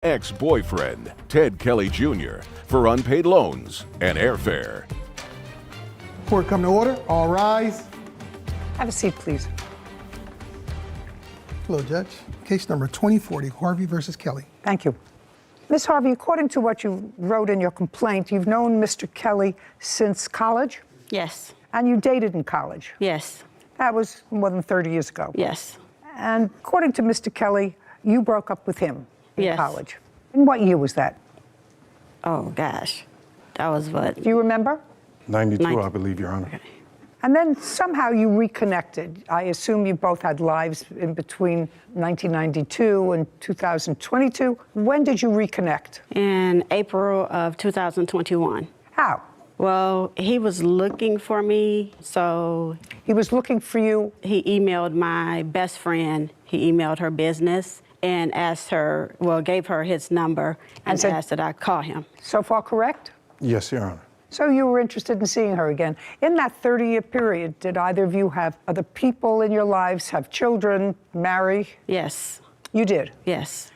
ex-boyfriend, Ted Kelly Jr., for unpaid loans and airfare. Court come to order. All rise. Have a seat, please. Hello, Judge. Case number 2040, Harvey versus Kelly. Thank you. Ms. Harvey, according to what you wrote in your complaint, you've known Mr. Kelly since college? Yes. And you dated in college? Yes. That was more than 30 years ago? Yes. And according to Mr. Kelly, you broke up with him in Yes. college. In what year was that? Oh, gosh. That was what? Do you remember? 92, I believe, Your Honor. Okay. And then somehow you reconnected. I assume you both had lives in between 1992 and 2022. When did you reconnect? In April of 2021. How? Well, he was looking for me, so He was looking for you. he emailed my best friend. He emailed her business and asked her, well, gave her his number and said- asked that I call him. So far correct? Yes, Your Honor. So you were interested in seeing her again. In that 30-year period, did either of you have other people in your lives, have children, marry? Yes. You did? Yes.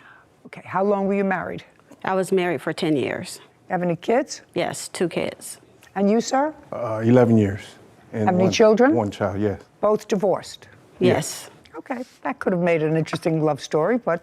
Okay, how long were you married? I was married for 10 years. Have any kids? Yes, 2 kids. And you, sir? 11 years. And Have any children? One child, yes. Both divorced? Yes. Okay, that could have made an interesting love story, but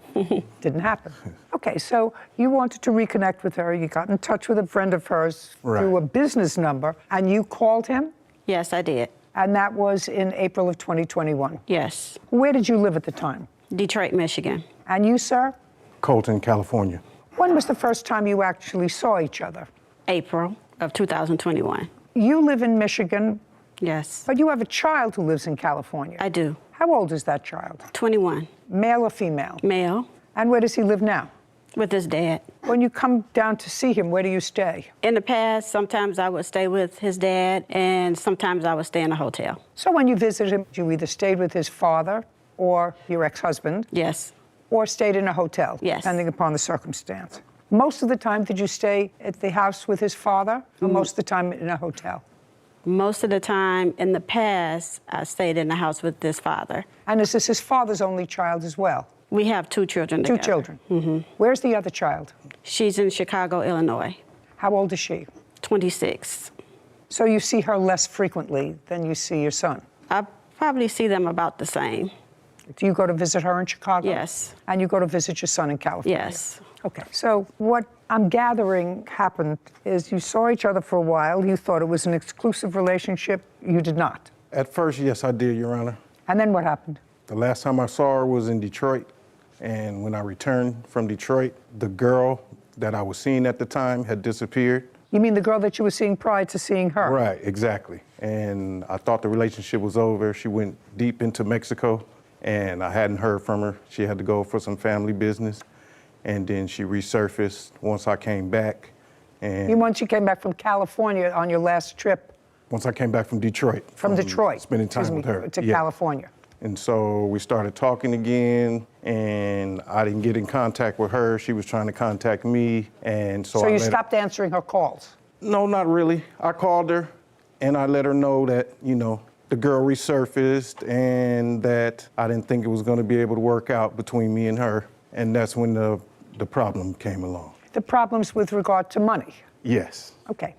didn't happen. Okay, so you wanted to reconnect with her. You got in touch with a friend of hers through a business number, and you called him? Yes, I did. And that was in April of 2021? Yes. Where did you live at the time? Detroit, Michigan. And you, sir? Colton, California. When was the first time you actually saw each other? April of 2021. You live in Michigan, Yes. but you have a child who lives in California. I do. How old is that child? 21. Male or female? Male. And where does he live now? With his dad. When you come down to see him, where do you stay? In the past, sometimes I would stay with his dad, and sometimes I would stay in a hotel. So when you visited him, you either stayed with his father or your ex-husband, Yes. or stayed in a hotel, Yes. depending upon the circumstance. Most of the time, did you stay at the house with his father, or most of the time in a hotel? Most of the time in the past, I stayed in the house with his father. And is this his father's only child as well? We have 2 children Two together. children. Mm-hmm. Where's the other child? She's in Chicago, Illinois, How old is she? 26. So you see her less frequently than you see your son. I probably see them about the same. Do you go to visit her in Chicago? Yes. And you go to visit your son in California? Yes. Okay, so what I'm gathering happened is you saw each other for a while. You thought it was an exclusive relationship. You did not. At first, yes, I did, Your Honor. And then what happened? The last time I saw her was in Detroit, and when I returned from Detroit, the girl that I was seeing at the time had disappeared. You mean the girl that you were seeing prior to seeing her? Right, exactly. And I thought the relationship was over. She went deep into Mexico, and I hadn't heard from her. She had to go for some family business, and then she resurfaced once I came back. And Once you came back from California on your last trip? once I came back from Detroit. From Detroit? Spending time excuse with me, her. To Yeah. California? And so we started talking again, and I didn't get in contact with her. She was trying to contact me, and so So I you let her- stopped answering her calls? No, not really. I called her, and I let her know that, the girl resurfaced and that I didn't think it was going to be able to work out between me and her. And that's when the problem came along. The problems with regard to money? Yes. Okay.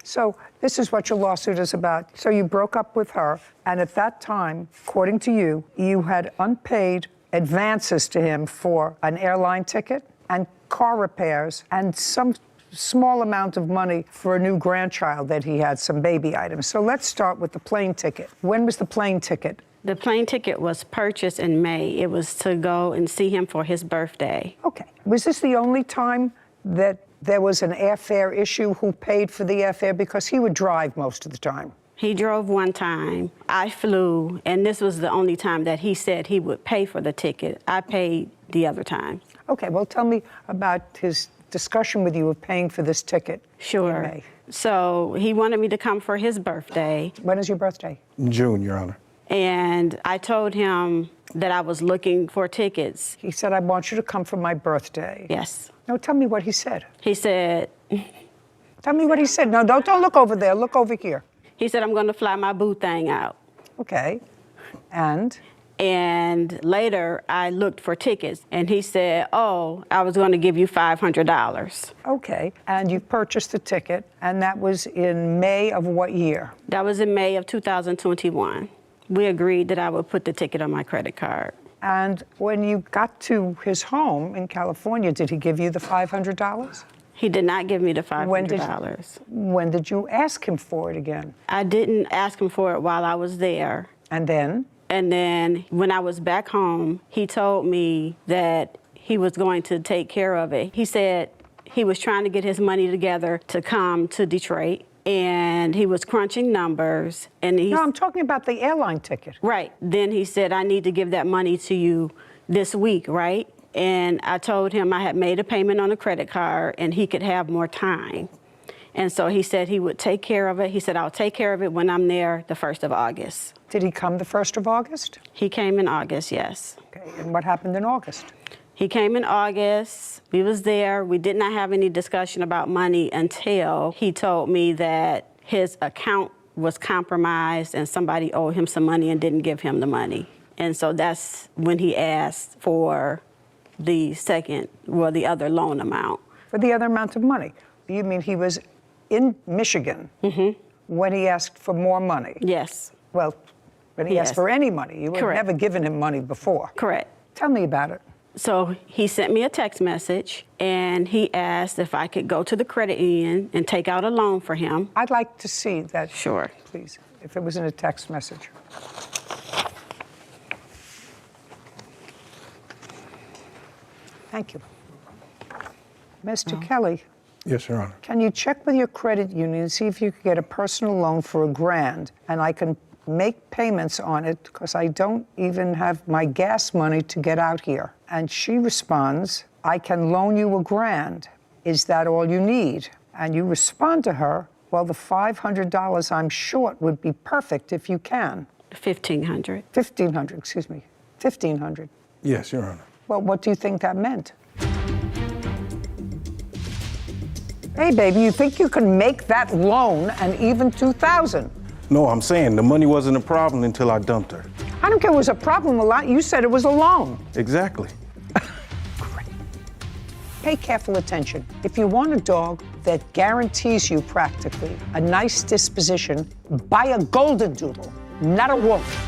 So this is what your lawsuit is about. So you broke up with her, and at that time, according to you, you had unpaid advances to him for an airline ticket and car repairs and some small amount of money for a new grandchild that he had, some baby items. So let's start with the plane ticket. When was the plane ticket? The plane ticket was purchased in May. It was to go and see him for his birthday. Okay. Was this the only time that there was an airfare issue? Who paid for the airfare? Because he would drive most of the time. He drove one time. I flew, and this was the only time that he said he would pay for the ticket. I paid the other time. Okay, well, tell me about his discussion with you of paying for this ticket. Sure. in May. So he wanted me to come for his birthday, When is your birthday? In June, Your Honor. and I told him that I was looking for tickets. He said, I want you to come for my birthday. Yes. No, tell me what he said. He said, Tell me what he said. No, don't look over there. Look over here. I'm going to fly my boo thing out. Okay. And? And later, I looked for tickets, and he said, oh, I was going to give you $500. Okay, and you purchased the ticket, and that was in May of what year? That was in May of 2021. We agreed that I would put the ticket on my credit card. And when you got to his home in California, did he give you the $500? He did not give me the $500. When did you ask him for it again? I didn't ask him for it while I was there. And then? And then when I was back home, he told me that he was going to take care of it. He said he was trying to get his money together to come to Detroit, and he was crunching numbers. And No, I'm talking about the airline ticket. Right. Then he said, I need to give that money to you this week, right? And I told him I had made a payment on a credit card and he could have more time. And so he said he would take care of it. He said, I'll take care of it when I'm there the 1st of August. Did he come the 1st of August? He came in August, yes. Okay, and what happened in August? He came in August. We was there. We did not have any discussion about money until he told me that his account was compromised and somebody owed him some money and didn't give him the money. And so that's when he asked for the other loan amount. For the other amount of money? You mean he was in Michigan when he asked for more money? Yes. Well, when he asked for any money. You had Correct. never given him money before. Correct. Tell me about it. So he sent me a text message and he asked if I could go to the credit union and take out a loan for him. I'd like to see that. Sure. Please, if it was in a text message. Thank you. Mr. Kelly, Yes, Your Honor. can you check with your credit union and see if you could get a personal loan for $1,000 and I can make payments on it because I don't even have my gas money to get out here? And she responds, I can loan you $1,000. Is that all you need? And you respond to her, well, the $500 I'm short would be perfect if you can. $1,500. $1,500, excuse me. $1,500. Yes, Your Honor. Well, what do you think that meant? Hey, baby, you think you can make that loan and even $2,000? No, I'm saying the money wasn't a problem until I dumped her. I don't care if it was a problem a lot. You said it was a loan. Exactly. Pay careful attention. If you want a dog that guarantees you practically a nice disposition, buy a golden doodle, not a wolf.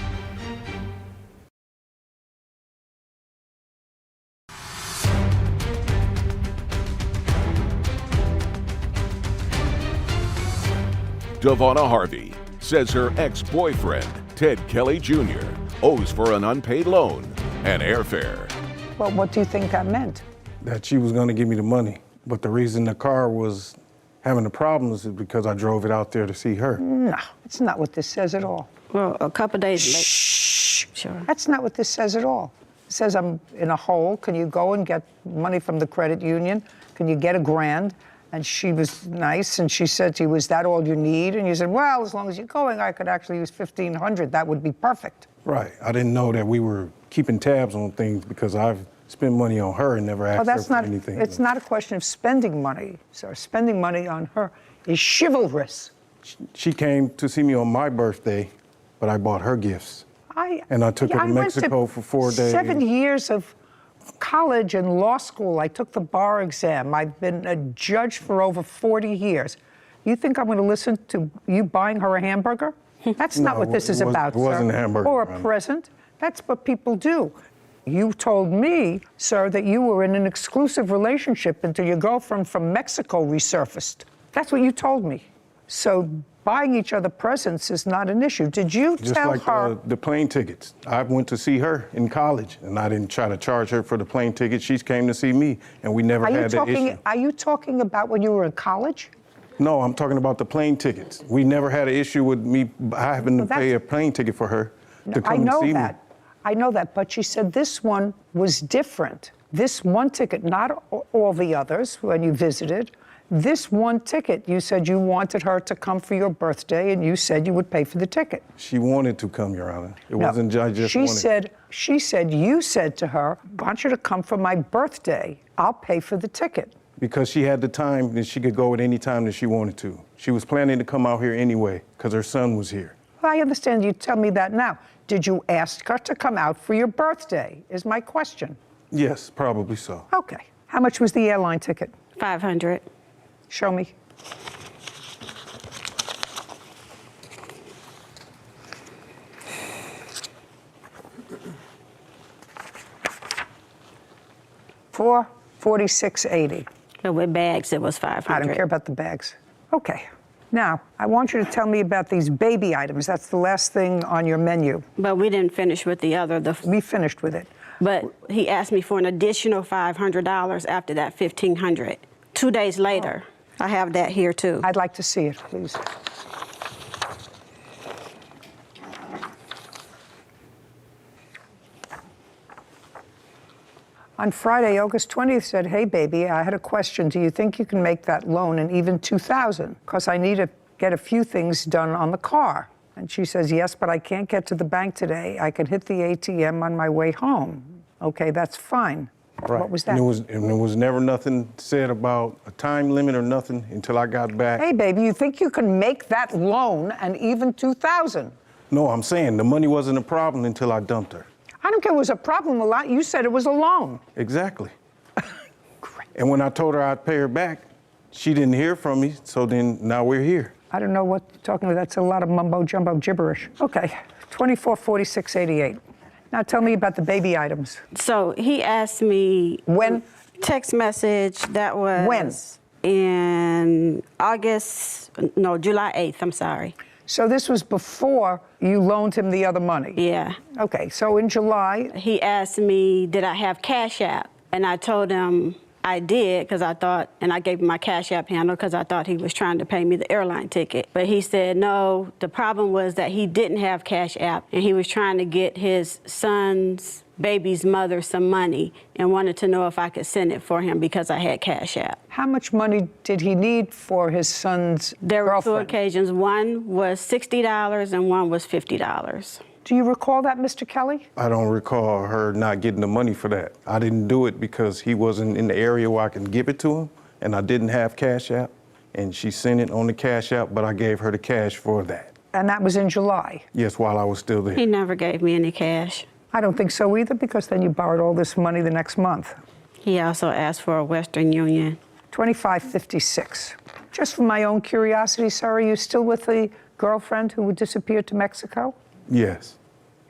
Devonna Harvey says her ex-boyfriend, Ted Kelly Jr., owes for an unpaid loan and airfare. Well, what do you think that meant? That she was going to give me the money. But the reason the car was having the problems is because I drove it out there to see her. No, it's not what this says at all. Well, a couple days later. Shh. Sure. That's not what this says at all. It says I'm in a hole. Can you go and get money from the credit union? Can you get $1,000? And she was nice, and she said to you, is that all you need? And you said, well, as long as you're going, I could actually use $1,500. That would be perfect. Right. I didn't know that we were keeping tabs on things because I've spent money on her and never asked her for anything. It's not a question of spending money, sir. Spending money on her is chivalrous. She came to see me on my birthday, but I bought her gifts. And I took her to Mexico for 4 days. 7 years of college and law school. I took the bar exam. I've been a judge for over 40 years. You think I'm going to listen to you buying her a hamburger? That's not No, what this is about, sir. It wasn't a hamburger. Or a present. That's what people do. You told me, sir, that you were in an exclusive relationship until your girlfriend from Mexico resurfaced. That's what you told me. So buying each other presents is not an issue. Did you tell her? Just like the plane tickets. I went to see her in college, and I didn't try to charge her for the plane ticket. She came to see me, and we never had that issue. Are you talking about when you were in college? No, I'm talking about the plane tickets. We never had an issue with me having to pay a plane ticket for her to come and see me. I know that, but she said this one was different. This one ticket, not all the others when you visited. This one ticket, you said you wanted her to come for your birthday, and you said you would pay for the ticket. She wanted to come, Your Honor. It wasn't I just wanted. She said you said to her, I want you to come for my birthday. I'll pay for the ticket. Because she had the time and she could go at any time that she wanted to. She was planning to come out here anyway because her son was here. Well, I understand you tell me that now. Did you ask her to come out for your birthday, is my question. Yes, probably so. Okay. How much was the airline ticket? $500. Show me. $446.80. But with bags, it was $500. I don't care about the bags. Okay. Now, I want you to tell me about these baby items. That's the last thing on your menu. But we didn't finish with the other. We finished with it. But he asked me for an additional $500 after that $1,500. 2 days later, I have that here too. I'd like to see it, please. On Friday, August 20th, said, hey, baby, I had a question. Do you think you can make that loan in even $2,000? Because I need to get a few things done on the car. And she says, yes, but I can't get to the bank today. I can hit the ATM on my way home. Okay, that's fine. Right. What was that? And there was never nothing said about a time limit or nothing until I got back. Hey, baby, you think you can make that loan and even $2,000? No, I'm saying the money wasn't a problem until I dumped her. I don't care if it was a problem a lot. You said it was a loan. Exactly. And when I told her I'd pay her back, she didn't hear from me, so then now we're here. I don't know what you're talking about. That's a lot of mumbo-jumbo gibberish. Okay, $2446.88. Now tell me about the baby items. So he asked me. When? Text message, that was. When? In July 8th, I'm sorry. So this was before you loaned him the other money? Yeah. Okay, so in July. He asked me, did I have Cash App? And I told him I did, because I thought, and I gave him my Cash App handle because I thought he was trying to pay me the airline ticket. But he said, no, the problem was that he didn't have Cash App, and he was trying to get his son's baby's mother some money and wanted to know if I could send it for him because I had Cash App. How much money did he need for his son's There were girlfriend? 2 occasions. One was $60 and one was $50. Do you recall that, Mr. Kelly? I don't recall her not getting the money for that. I didn't do it because he wasn't in the area where I can give it to him, and I didn't have Cash App, and she sent it on the Cash App, but I gave her the cash for that. And that was in July? Yes, while I was still there. He never gave me any cash. I don't think so either, because then you borrowed all this money the next month. He also asked for a Western Union. $25.56. Just for my own curiosity, sir, are you still with the girlfriend who disappeared to Mexico? Yes.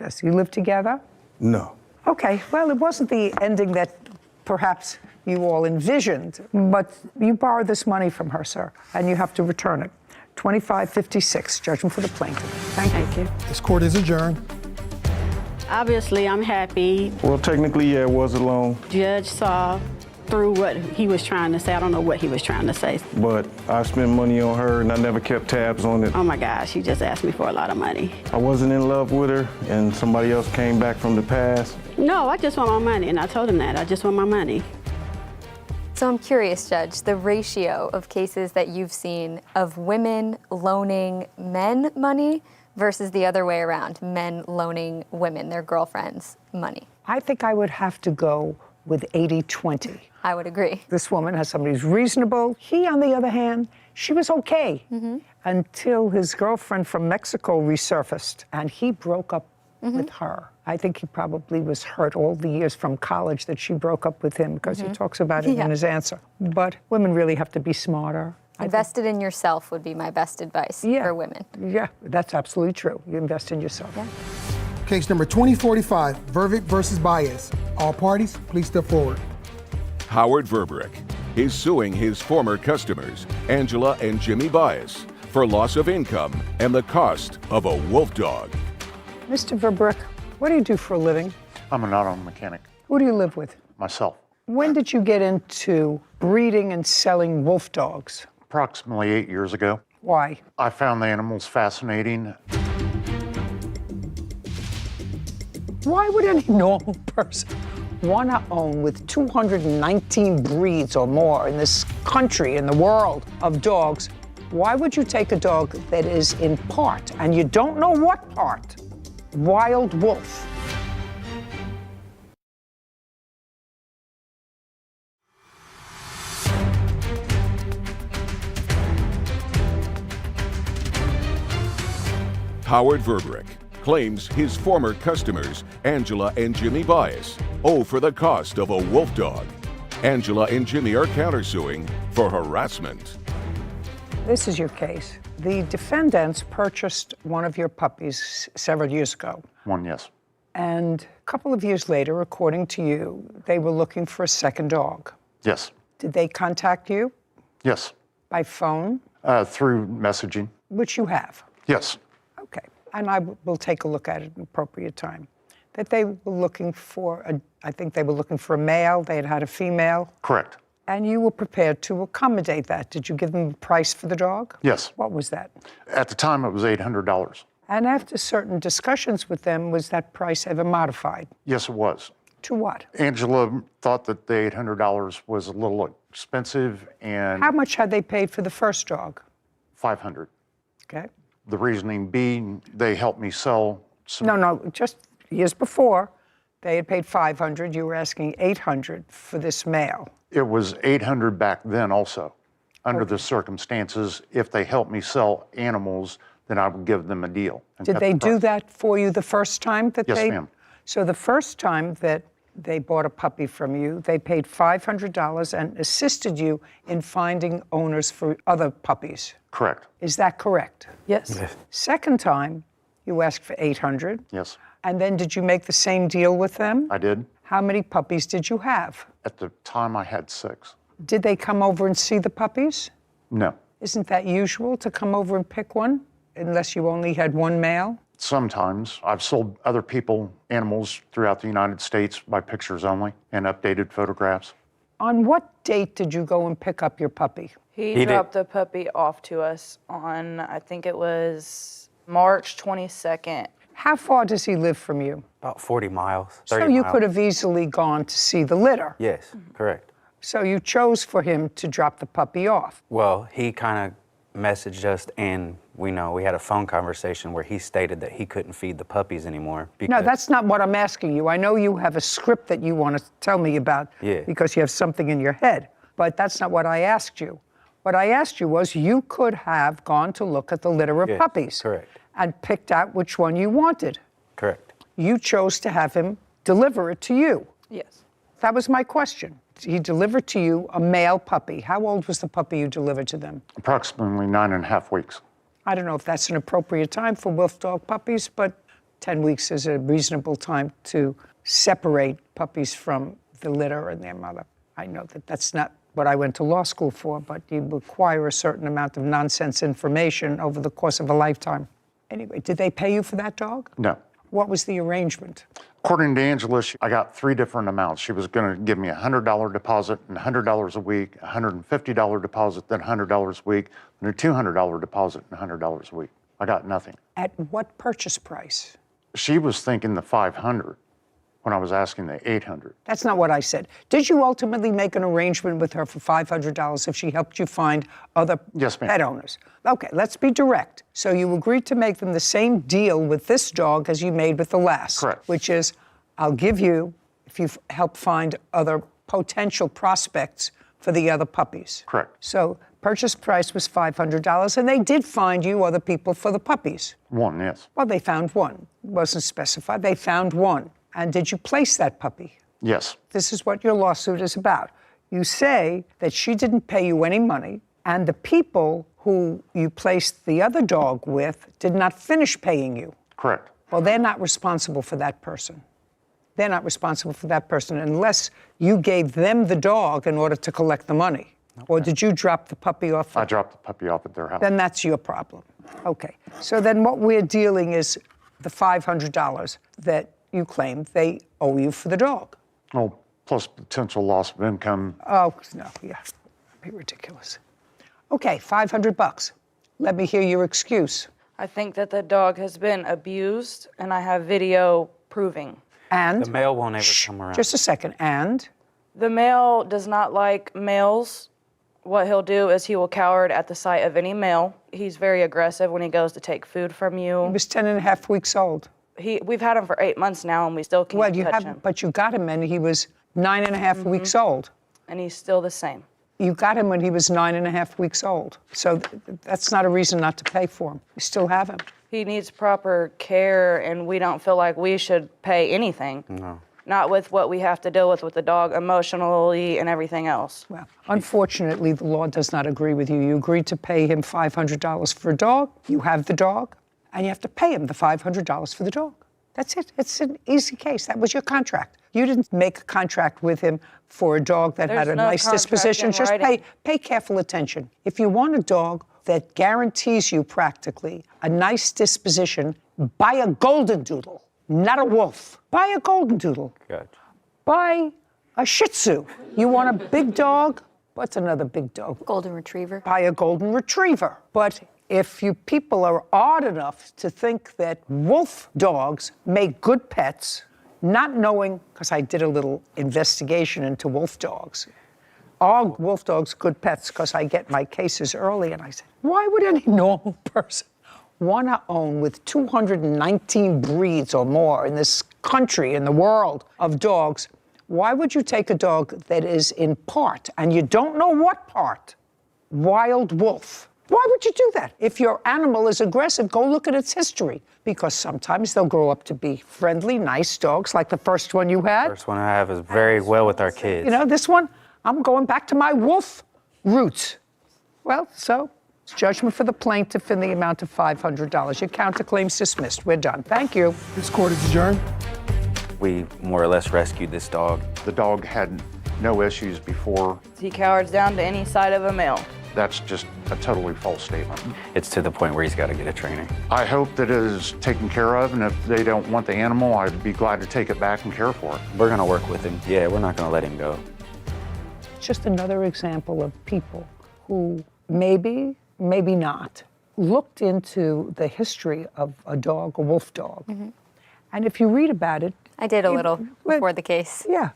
Yes, you live together? No. Okay, well, it wasn't the ending that perhaps you all envisioned, but you borrowed this money from her, sir, and you have to return it. $25.56, judgment for the plaintiff. Thank you. This court is adjourned. Obviously, I'm happy. Well, technically, yeah, it was a loan, Judge saw through what he was trying to say. I don't know what he was trying to say. but I spent money on her, and I never kept tabs on it. Oh my gosh, he just asked me for a lot of money. I wasn't in love with her, and somebody else came back from the past. No, I just want my money, and I told him that. I just want my money. So I'm curious, Judge, the ratio of cases that you've seen of women loaning men money versus the other way around, men loaning women, their girlfriends, money. I think I would have to go with 80-20. I would agree. This woman has somebody who's reasonable. He, on the other hand, she was okay until his girlfriend from Mexico resurfaced, and he broke up with her. I think he probably was hurt all the years from college that she broke up with him, because he talks about it in his answer. But women really have to be smarter. Invested in yourself would be my best advice for women. Yeah, that's absolutely true. You invest in yourself. Yeah. Case number 2045, Vervick versus Baez. All parties, please step forward. Howard Verbrick is suing his former customers, Angela and Jimmy Baez, for loss of income and the cost of a wolf dog. Mr. Verbrick, what do you do for a living? I'm an auto mechanic, Who do you live with? myself. When did you get into breeding and selling wolf dogs? Approximately 8 years ago, Why? I found the animals fascinating. Why would any normal person want to own, with 219 breeds or more in this country, in the world of dogs, why would you take a dog that is in part, and you don't know what part, wild wolf? Howard Verberick claims his former customers, Angela and Jimmy Bias, owe for the cost of a wolf dog. Angela and Jimmy are countersuing for harassment. This is your case. The defendants purchased one of your puppies several years ago. One, yes. And a couple of years later, according to you, they were looking for a second dog. Yes. Did they contact you Yes. by phone, Through messaging. which you have? Yes. Okay. And I will take a look at it at an appropriate time. That they were looking for, I think they were looking for a male, they had had a female, Correct. and you were prepared to accommodate that. Did you give them a price for the dog? Yes. What was that? At the time, it was $800. And after certain discussions with them, was that price ever modified? Yes, it was. To what? Angela thought that the $800 was a little expensive and How much had they paid for the first dog? $500. Okay. The reasoning being they helped me sell some. No, just years before, they had paid $500. You were asking $800 for this male. It was $800 back then also. Under the circumstances, if they helped me sell animals, then I would give them a deal. and Did cut they the do price. that for you the first time that Yes, they? ma'am. So the first time that they bought a puppy from you, they paid $500 and assisted you in finding owners for other puppies. Correct. Is that correct? Yes. Second time, you asked for $800. Yes, And then did you make the same deal with them? I did. How many puppies did you have? At the time, I had 6. Did they come over and see the puppies? No. Isn't that usual to come over and pick one, unless you only had one male? Sometimes. I've sold other people animals throughout the United States by pictures only and updated photographs. On what date did you go and pick up your puppy? He dropped the puppy off to us on, I think it was March 22nd. How far does he live from you? About 40 miles, 30 So you miles. could have easily gone to see the litter. Yes, correct. So you chose for him to drop the puppy off. Well, he kind of messaged us, and we had a phone conversation where he stated that he couldn't feed the puppies anymore. No, that's not what I'm asking you. I know you have a script that you want to tell me about Yeah. because you have something in your head, but that's not what I asked you. What I asked you was you could have gone to look at the litter of Yes, puppies correct. and picked out which one you wanted. correct. You chose to have him deliver it to you. Yes. That was my question. He delivered to you a male puppy. How old was the puppy you delivered to them? Approximately 9.5 weeks. I don't know if that's an appropriate time for wolf dog puppies, but 10 weeks is a reasonable time to separate puppies from the litter and their mother. I know that that's not what I went to law school for, but you require a certain amount of nonsense information over the course of a lifetime. Anyway, did they pay you for that dog? No. What was the arrangement? According to Angela, I got 3 different amounts. She was going to give me a $100 deposit and $100 a week, a $150 deposit, then $100 a week, and a $200 deposit and $100 a week. I got nothing. At what purchase price? She was thinking the $500 when I was asking the $800. That's not what I said. Did you ultimately make an arrangement with her for $500 if she helped you find other Yes, ma'am. pet owners? Okay, let's be direct. So you agreed to make them the same deal with this dog as you made with the last. Correct. Which is, I'll give you if you help find other potential prospects for the other puppies. Correct. So purchase price was $500, and they did find you other people for the puppies. 1, yes. Well, they found one. It wasn't specified. They found one. And did you place that puppy? Yes. This is what your lawsuit is about. You say that she didn't pay you any money, and the people who you placed the other dog with did not finish paying you. Correct. Well, they're not responsible for that person. They're not responsible for that person unless you gave them the dog in order to collect the money. Okay. Or did you drop the puppy off? I dropped the puppy off at their house. Then that's your problem. Okay. So then what we're dealing is the $500 that you claim they owe you for the dog. Oh, plus potential loss of income. Oh, no, yeah, be ridiculous. Okay, $500. Let me hear your excuse. I think that the dog has been abused, and I have video proving. And? The male won't ever come around. Just a second, and? The male does not like males. What he'll do is he will cower at the sight of any male. He's very aggressive when he goes to take food from He you. was 10 and a half weeks old. We've had him for 8 months now, and we still can't Well, you touch haven't, him. but you got him and he was 9 and a half weeks old. And he's still the same. You got him when he was 9 and a half weeks old. So that's not a reason not to pay for him. You still have him. He needs proper care, and we don't feel like we should pay anything. No. Not with what we have to deal with the dog emotionally and everything else. Well, unfortunately, the law does not agree with you. You agreed to pay him $500 for a dog. You have the dog, and you have to pay him the $500 for the dog. That's it. It's an easy case. That was your contract. You didn't make a contract with him for a dog that had a no nice contract disposition. in Just writing. pay careful attention. If you want a dog that guarantees you practically a nice disposition, buy a golden doodle, not a wolf. Buy a golden doodle. Gotcha. Buy a Shih Tzu. You want a big dog? What's another big dog? Golden Retriever. Buy a golden retriever. But if you people are odd enough to think that wolf dogs make good pets, not knowing, because I did a little investigation into wolf dogs, are wolf dogs good pets? Because I get my cases early, and I said, why would any normal person want to own, with 219 breeds or more in this country, in the world of dogs, why would you take a dog that is in part, and you don't know what part, wild wolf? Why would you do that? If your animal is aggressive, go look at its history, because sometimes they'll grow up to be friendly, nice dogs, like the first one you had. First one I have is very well with our kids. You know, this one, I'm going back to my wolf roots. Well, so it's judgment for the plaintiff in the amount of $500. Your counterclaim's dismissed. We're done. Thank you. This court is adjourned. We more or less rescued this dog. The dog had no issues before. He cowers down to any sight of a male. That's just a totally false statement. It's to the point where he's got to get a trainer. I hope that it is taken care of, and if they don't want the animal, I'd be glad to take it back and care for it. We're going to work with him. Yeah, we're not going to let him go. It's just another example of people who maybe not, looked into the history of a dog, a wolf dog. Mm-hmm. And if you read about it... I did a little before the case. Yeah.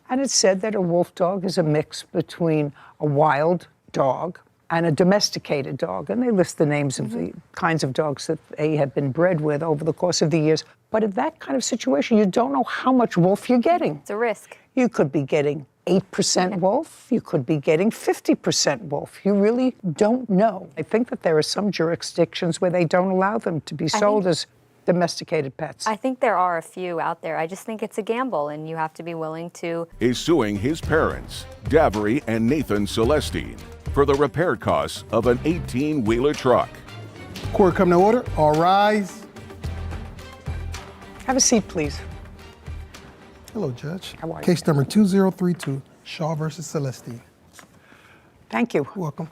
And it said that a wolf dog is a mix between a wild dog and a domesticated dog. And they list the names of the kinds of dogs that they have been bred with over the course of the years. But in that kind of situation, you don't know how much wolf you're getting. It's a risk. You could be getting 8% wolf. You could be getting 50% wolf. You really don't know. I think that there are some jurisdictions where they don't allow them to be sold as domesticated pets. I think there are a few out there. I just think it's a gamble, and you have to be willing to... Is suing his parents, Davery and Nathan Celestine, for the repair costs of an 18-wheeler truck. Court come to order. All rise. Have a seat, please. Hello, Judge. How are you? Case number 2032, Shaw versus Celestine. Thank you. You're welcome.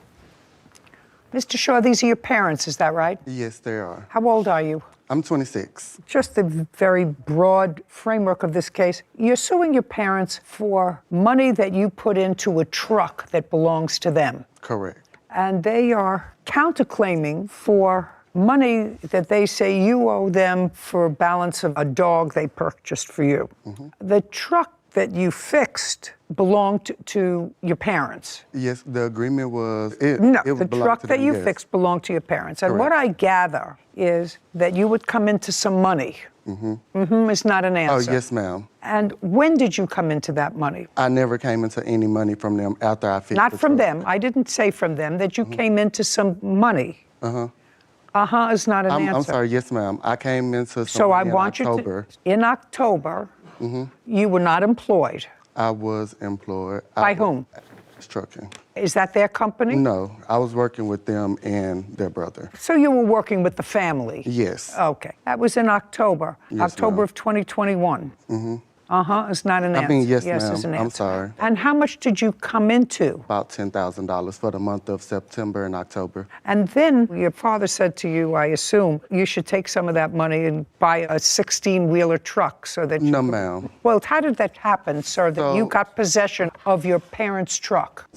Mr. Shaw, these are your parents, is that right? Yes, they are. How old are you? I'm 26. Just the very broad framework of this case. You're suing your parents for money that you put into a truck that belongs to them. Correct. And they are counterclaiming for money that they say you owe them for a balance of a dog they purchased for you. Mm-hmm. The truck that you fixed belonged to your parents. Yes, the agreement was... The truck that you fixed belonged to your parents. And what I gather is that you would come into some money. Mm-hmm. Mm-hmm is not an answer. Oh, yes, ma'am. And when did you come into that money? I never came into any money from them after I fixed Not the from truck. them. I didn't say from them, that you came into some money. Uh-huh. Uh-huh is not an answer. I'm sorry, yes, ma'am. I came into some So I money want in October. you to... In October, you were not employed. I was employed. By whom? Trucking. Is that their company? No, I was working with them and their brother. So you were working with the family? Yes. Okay. That was in October. Yes, October ma'am. of 2021. Uh-huh is not an answer. I mean, yes, is ma'am. an I'm answer. sorry. And how much did you come into? About $10,000 for the month of September and October. And then your father said to you, I assume, you should take some of that money and buy a 16-wheeler truck so that you... No, ma'am. Well, how did that happen, sir, that you got possession of your parents' truck?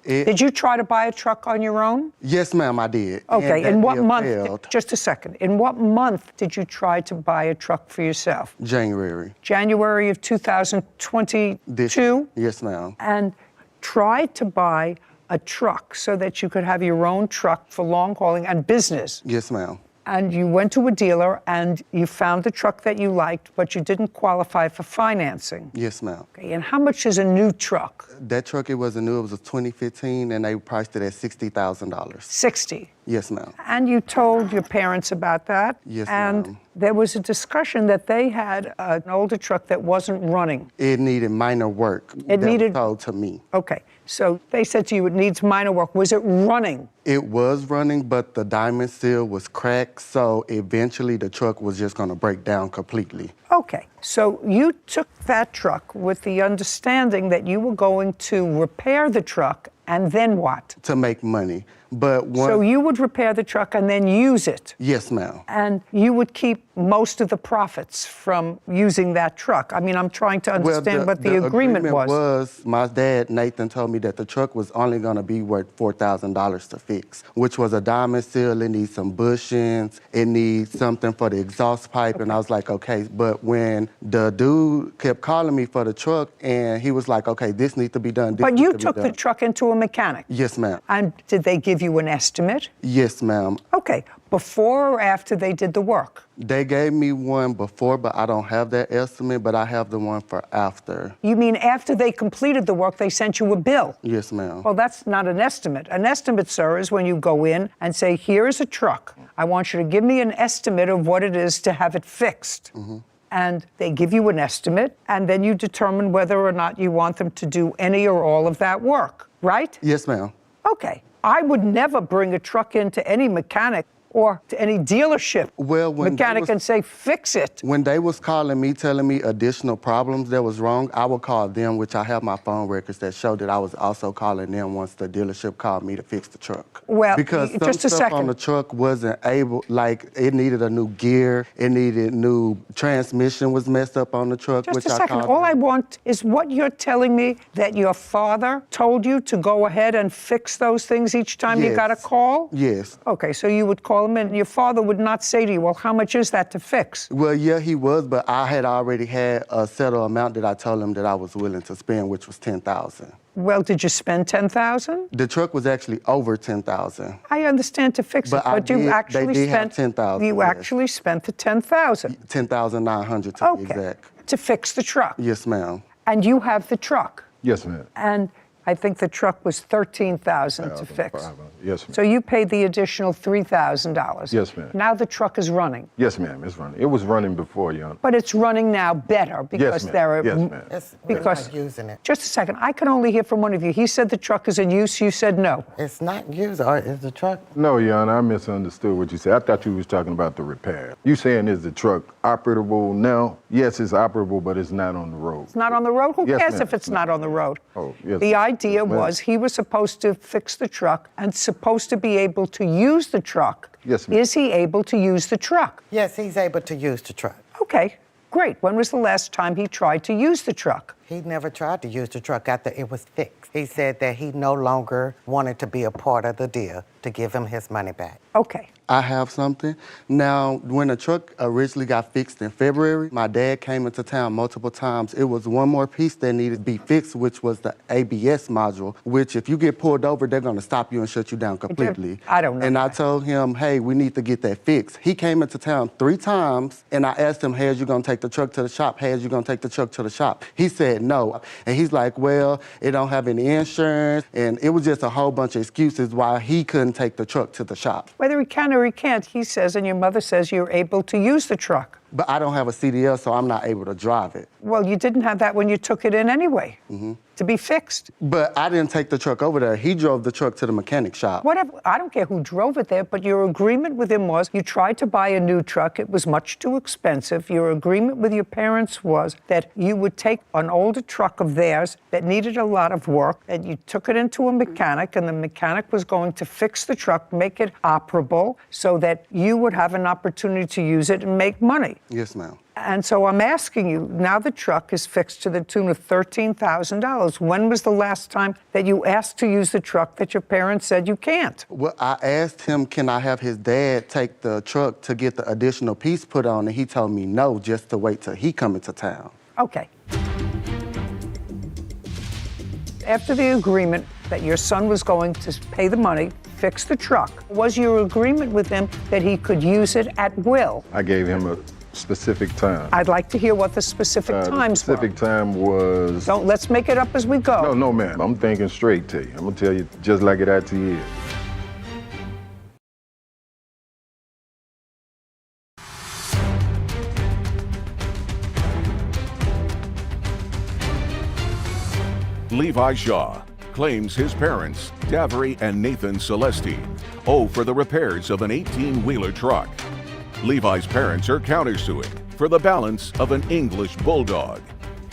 Did you try to buy a truck on your own? Yes, ma'am, I did. Okay, and in what deal month? failed. Just a second. In what month did you try to buy a truck for yourself? January. January of 2022? Yes, ma'am. And tried to buy a truck so that you could have your own truck for long hauling and business. Yes, ma'am. And you went to a dealer and you found the truck that you liked, but you didn't qualify for financing. Yes, ma'am. Okay, and how much is a new truck? That truck, it wasn't new. It was a 2015, and they priced it at $60,000. 60. Yes, ma'am. And you told your parents about that? Yes, And ma'am. there was a discussion that they had an older truck that wasn't running. It needed minor work. It needed- was told to me. Okay, so they said to you it needs minor work. Was it running? It was running, but the diamond seal was cracked, so eventually the truck was just going to break down completely. Okay, so you took that truck with the understanding that you were going to repair the truck, and then what? To make money. But once, So you would repair the truck and then use it, yes, ma'am. and you would keep most of the profits from using that truck. I mean, I'm trying to understand what the agreement was. My dad, Nathan, told me that the truck was only going to be worth $4,000 to fix, which was a diamond seal. It needs some bushings. It needs something for the exhaust pipe. And I was like, okay. But when the dude kept calling me for the truck, and he was like, okay, this needs to be done. But you took the truck into a mechanic. Yes, ma'am. And did they give you an estimate? Yes, ma'am. Okay, before or after they did the work? They gave me one before, but I don't have that estimate, but I have the one for after. You mean after they completed the work, they sent you a bill? Yes, ma'am. Well, that's not an estimate. An estimate, sir, is when you go in and say, here is a truck. I want you to give me an estimate of what it is to have it fixed. And they give you an estimate, and then you determine whether or not you want them to do any or all of that work, right? Yes, ma'am. Okay. I would never bring a truck into any mechanic or to any dealership mechanic and say, fix it. When they was calling me, telling me additional problems that was wrong, I would call them, which I have my phone records that show that I was also calling them once the dealership called me to fix the truck. Well, because some just a stuff second. on the truck wasn't able, like it needed a new gear, it needed new transmission was messed up on the truck, Just which a I second. called All them. I want is what you're telling me, that your father told you to go ahead and fix those things each time you got a Yes. call? Yes. Okay, so you would call him in, and your father would not say to you, well, how much is that to fix? Well, yeah, he was, but I had already had a settled amount that I told him that I was willing to spend, which was $10,000. Well, did you spend $10,000? The truck was actually over $10,000. I understand to fix But it, but you actually they did have spent $10,000. You actually spent the $10,000. $10,900 to be Okay. exact. To fix the truck. Yes, ma'am. And you have the truck. Yes, ma'am. And I think the truck was $13,000 to fix. Yes, ma'am. So you paid the additional $3,000. Yes, ma'am. Now the truck is running. Yes, ma'am, it's running. It was running before, Your Honor. But it's running now better because ma'am. there are. Yes, ma'am. Because not using it. Just a second. I can only hear from one of you. He said the truck is in use. You said no. It's not used, or is the truck? No, Your Honor, I misunderstood what you said. I thought you was talking about the repair. You saying is the truck operable now? Yes, it's operable, but it's not on the road. It's not on the road? Who Yes, cares ma'am. if it's not on the road? Oh, yes. The idea Yes, ma'am. was he was supposed to fix the truck and supposed to be able to use the truck. Yes, ma'am. Is he able to use the truck? Yes, he's able to use the truck. Okay, great. When was the last time he tried to use the truck? He never tried to use the truck after it was fixed. He said that he no longer wanted to be a part of the deal to give him his money back. Okay. I have something. Now, when the truck originally got fixed in February, my dad came into town multiple times. It was one more piece that needed to be fixed, which was the ABS module, which if you get pulled over, they're going to stop you and shut you down completely. I don't know And I that. told him, hey, we need to get that fixed. He came into town 3 times, and I asked him, hey, is you going to take the truck to the shop? Hey, is you going to take the truck to the shop? He said no. And he's like, well, it don't have any insurance. And it was just a whole bunch of excuses why he couldn't take the truck to the shop. Whether he can or he can't, he says, and your mother says you're able to use the truck. But I don't have a CDL, so I'm not able to drive it. Well, you didn't have that when you took it in anyway, to be fixed. But I didn't take the truck over there. He drove the truck to the mechanic shop. Whatever, I don't care who drove it there, but your agreement with him was you tried to buy a new truck. It was much too expensive. Your agreement with your parents was that you would take an older truck of theirs that needed a lot of work, and you took it into a mechanic, and the mechanic was going to fix the truck, make it operable, so that you would have an opportunity to use it and make money. Yes, ma'am. And so I'm asking you, now the truck is fixed to the tune of $13,000. When was the last time that you asked to use the truck that your parents said you can't? Well, I asked him, can I have his dad take the truck to get the additional piece put on, and he told me no, just to wait till he come into town. Okay. After the agreement that your son was going to pay the money, fix the truck, was your agreement with him that he could use it at will? I gave him a specific time. I'd like to hear what the specific times The specific time was... Let's make it up as we go. No, ma'am. I'm thinking straight to you. I'm going to tell you just like it actually is. Levi Shaw claims his parents, Davery and Nathan Celestine, owe for the repairs of an 18-wheeler truck. Levi's parents are countersuing for the balance of an English bulldog.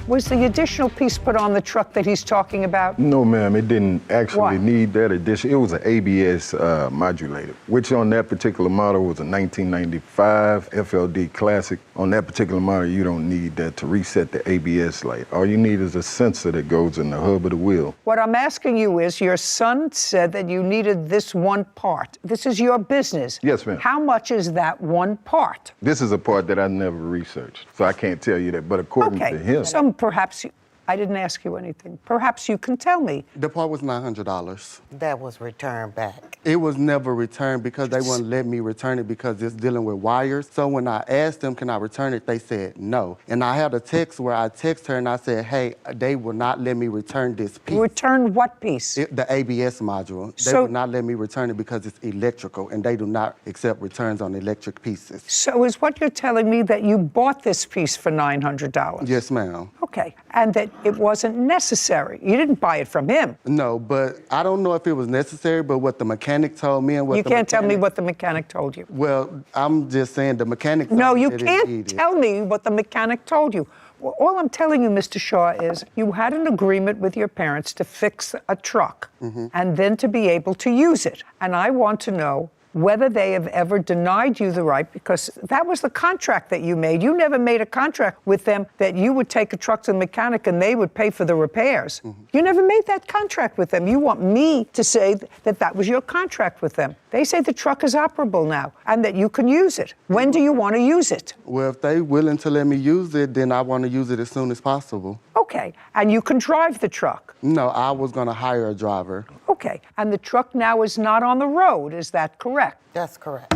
Was the additional piece put on the truck that he's talking about? No, ma'am, it didn't actually Why? need that addition. It was an ABS modulator, which on that particular model was a 1995 FLD Classic. On that particular model, you don't need that to reset the ABS light. All you need is a sensor that goes in the hub of the wheel. What I'm asking you is, your son said that you needed this one part. This is your business. Yes, ma'am. How much is that one part? This is a part that I never researched, so I can't tell you that, but according to him... So perhaps I didn't ask you anything. Perhaps you can tell me. The part was $900. That was returned back. It was never returned because they wouldn't let me return it because it's dealing with wires. So when I asked them, can I return it, they said no. And I had a text where I text her and I said, hey, they will not let me return this piece. Return what piece? The ABS module. They So- will not let me return it because it's electrical and they do not accept returns on electric pieces. So is what you're telling me that you bought this piece for $900? Yes, ma'am. Okay, and that it wasn't necessary. You didn't buy it from him. No, but I don't know if it was necessary, but what the mechanic told me and what You can't tell me what the mechanic told you. Well, I'm just saying the mechanic told No, me you that it can't needed. tell me what the mechanic told you. Well, all I'm telling you, Mr. Shaw, is you had an agreement with your parents to fix a truck and then to be able to use it. And I want to know whether they have ever denied you the right, because that was the contract that you made. You never made a contract with them that you would take a truck to the mechanic and they would pay for the repairs. You never made that contract with them. You want me to say that that was your contract with them. They say the truck is operable now and that you can use it. When do you want to use it? Well, if they willing to let me use it, then I want to use it as soon as possible. Okay, and you can drive the truck. No, I was going to hire a driver. Okay, and the truck now is not on the road, is that correct? That's correct.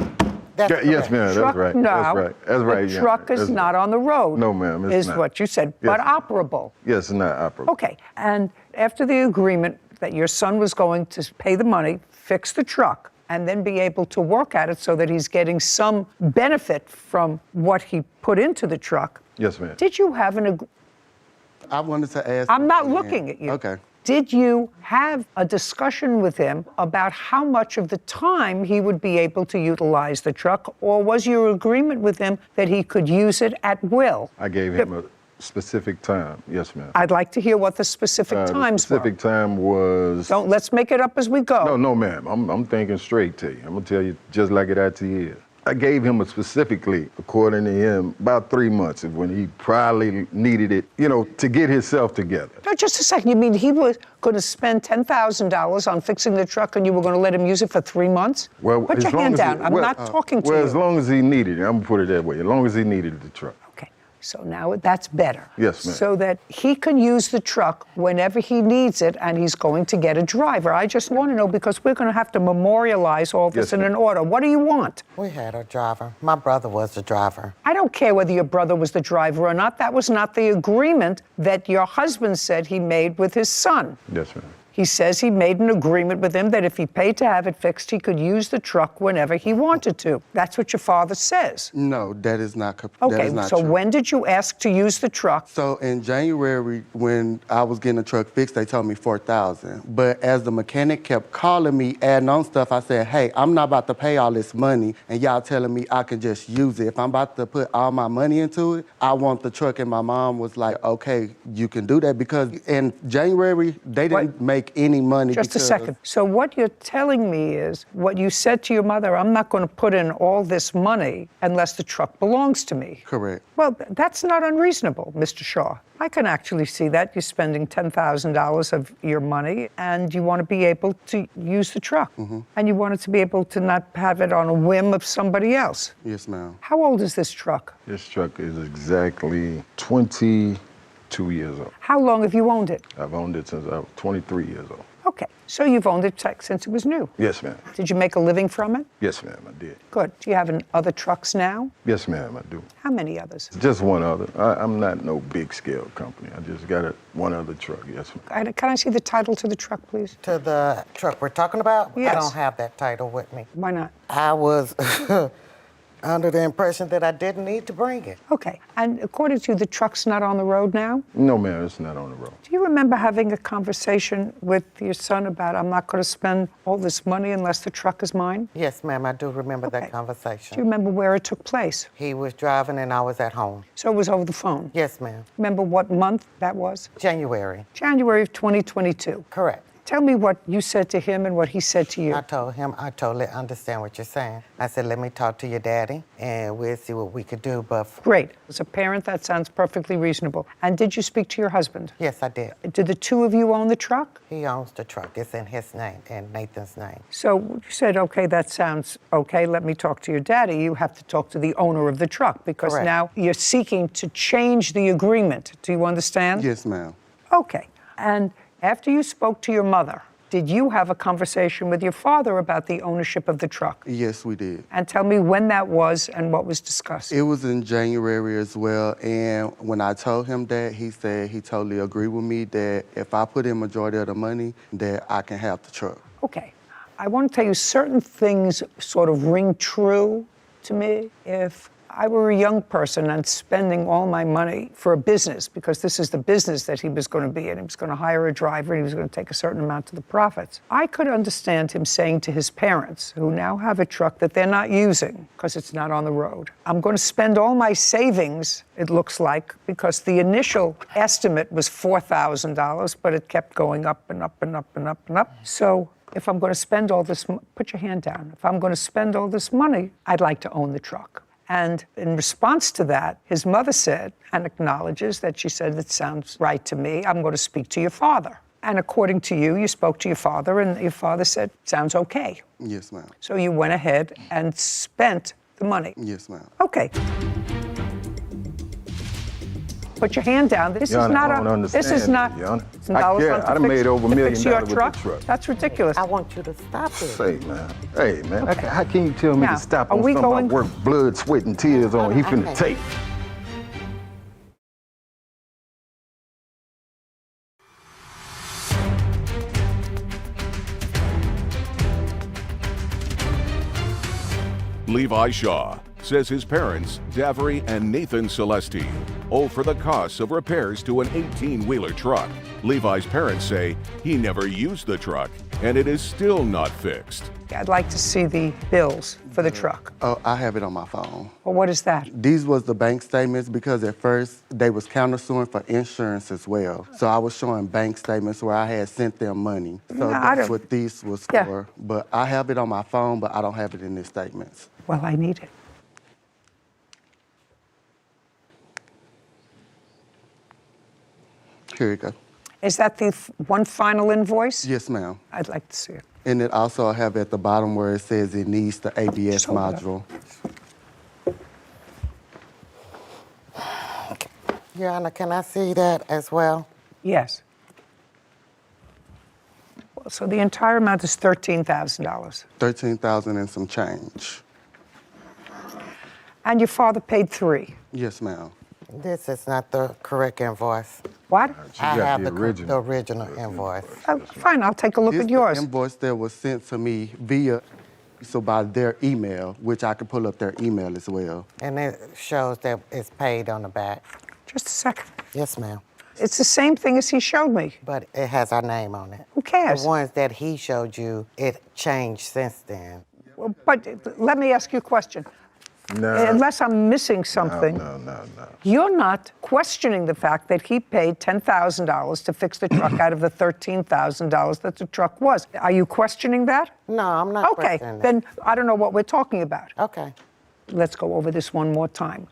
That's correct. Yes, ma'am, Truck that's right. now, That's right. That's right. the yeah, truck is that's not right. on the road. No, ma'am, it's is not. what you said, Yes, but ma'am. operable. Yes, it's not operable. Okay, and after the agreement that your son was going to pay the money, fix the truck, and then be able to work at it so that he's getting some benefit from what he put into the truck. Yes, ma'am. Did you have an agreement? I wanted to ask. I'm not again. looking at you. Okay. Did you have a discussion with him about how much of the time he would be able to utilize the truck, or was your agreement with him that he could use it at will? I gave him a specific time. Yes, ma'am. I'd like to hear what the specific times The specific time was... Let's make it up as we go. No, ma'am. I'm thinking straight to you. I'm going to tell you just like it actually is. I gave him specifically, according to him, about 3 months of when he probably needed it, to get himself together. No, just a second. You mean he was going to spend $10,000 on fixing the truck and you were going to let him use it for 3 months? Well, Put as your long hand as down. he- I'm well, not talking to you. Well, as long as he needed it. I'm going to put it that way. As long as he needed the truck. Okay, so now that's better. Yes, ma'am. So that he can use the truck whenever he needs it and he's going to get a driver. I just want to know, because we're going to have to memorialize all this Yes, in ma'am. an order. What do you want? We had a driver. My brother was the driver. I don't care whether your brother was the driver or not. That was not the agreement that your husband said he made with his son. Yes, ma'am. He says he made an agreement with him that if he paid to have it fixed, he could use the truck whenever he wanted to. That's what your father says. No, that is not. That Okay, is not so true. when did you ask to use the truck? So in January, when I was getting the truck fixed, they told me $4,000. But as the mechanic kept calling me, adding on stuff, I said, hey, I'm not about to pay all this money, and y'all telling me I can just use it. If I'm about to put all my money into it, I want the truck. And my mom was like, okay, you can do that, because in January, they didn't make any money. Just a because- second. So what you're telling me is what you said to your mother, I'm not going to put in all this money unless the truck belongs to me. Correct. Well, that's not unreasonable, Mr. Shaw. I can actually see that. You're spending $10,000 of your money and you want to be able to use the truck. And you want it to be able to not have it on a whim of somebody else. Yes, ma'am. How old is this truck? This truck is exactly 22 2 years old. How long have you owned it? I've owned it since I was 23 years old. Okay, so you've owned it since it was new. Yes, ma'am. Did you make a living from it? Yes, ma'am, I did. Good. Do you have other trucks now? Yes, ma'am, I do. How many others? Just one other. I'm not no big scale company. I just got one other truck, yes, ma'am. Can I see the title to the truck, please? To the truck we're talking about? Yes. I don't have that title with me. Why not? I was under the impression that I didn't need to bring it. Okay, and according to you, the truck's not on the road now? No, ma'am, it's not on the road. Do you remember having a conversation with your son about, I'm not going to spend all this money unless the truck is mine? Yes, ma'am, I do remember Okay. that conversation. Do you remember where it took place? He was driving and I was at home. So it was over the phone? Yes, ma'am. Remember what month that was? January. January of 2022. Correct. Tell me what you said to him and what he said to you. I told him I totally understand what you're saying. I said, let me talk to your daddy and we'll see what we could do. But Great. As a parent, that sounds perfectly reasonable. And did you speak to your husband? yes, I did. Did the two of you own the truck? He owns the truck. It's in his name and Nathan's name. So you said, okay, that sounds okay, let me talk to your daddy. You have to talk to the owner of the truck because Correct. now you're seeking to change the agreement. Do you understand? Yes, ma'am. Okay. And after you spoke to your mother, did you have a conversation with your father about the ownership of the truck? Yes, we did. And tell me when that was and what was discussed. It was in January as well, and when I told him that, he said he totally agreed with me that if I put in majority of the money, that I can have the truck. Okay. I want to tell you certain things sort of ring true to me. If I were a young person and spending all my money for a business, because this is the business that he was going to be in, he was going to hire a driver and he was going to take a certain amount of the profits. I could understand him saying to his parents, who now have a truck that they're not using because it's not on the road, I'm going to spend all my savings, it looks like, because the initial estimate was $4,000, but it kept going up and up and up and up and up. So if I'm going to spend all this, put your hand down. If I'm going to spend all this money, I'd like to own the truck. And in response to that, his mother said, and acknowledges that she said, it sounds right to me, I'm going to speak to your father. And according to you, you spoke to your father and your father said, sounds okay. Yes, ma'am. So you went ahead and spent the money. Yes, ma'am. Okay. Put your hand down. This Your is Honor, not I don't this is understand not. that, Your Honor. It's dollars on to I done fix- made over $1 to million fix your with the truck. That's ridiculous. I want you to stop it. Say, man. Hey, man. How can you tell me Now, to stop are on we something I going- worked blood, sweat, and tears on? He finna can't. take. Levi Shaw says his parents, Davery and Nathan Celeste, owe for the costs of repairs to an 18-wheeler truck. Levi's parents say he never used the truck and it is still not fixed. I'd like to see the bills for the truck. Oh, I have it on my phone. Well, what is that? These was the bank statements because at first they was countersuing for insurance as well. So I was showing bank statements where I had sent them money. So No, I that's don't- what these was Yeah. for. But I have it on my phone, but I don't have it in the statements. Well, I need it. Here you go. Is that the one final invoice? Yes, ma'am. I'd like to see it. And it also I have at the bottom where it says it needs the ABS Just hold it up. module. Your Honor, can I see that as well? Yes. Well, so the entire amount is $13,000. 13,000 and some change. And your father paid $3,000. Yes, ma'am. This is not the correct invoice. What? I got have the the original. original invoice. Fine, I'll take a look This at the yours. invoice that was sent to me via, so by their email, which I could pull up their email as well. And it shows that it's paid on the back. Just a second. Yes, ma'am. It's the same thing as he showed me. But it has our name on it. Who cares? The ones that he showed you, it changed since then. Well, but let me ask you a question. No. Unless I'm missing something, No. you're not questioning the fact that he paid $10,000 to fix the truck out of the $13,000 that the truck was. Are you questioning that? No, I'm not Okay, questioning that. then I don't know what we're talking about. Okay. Let's go over this one more time.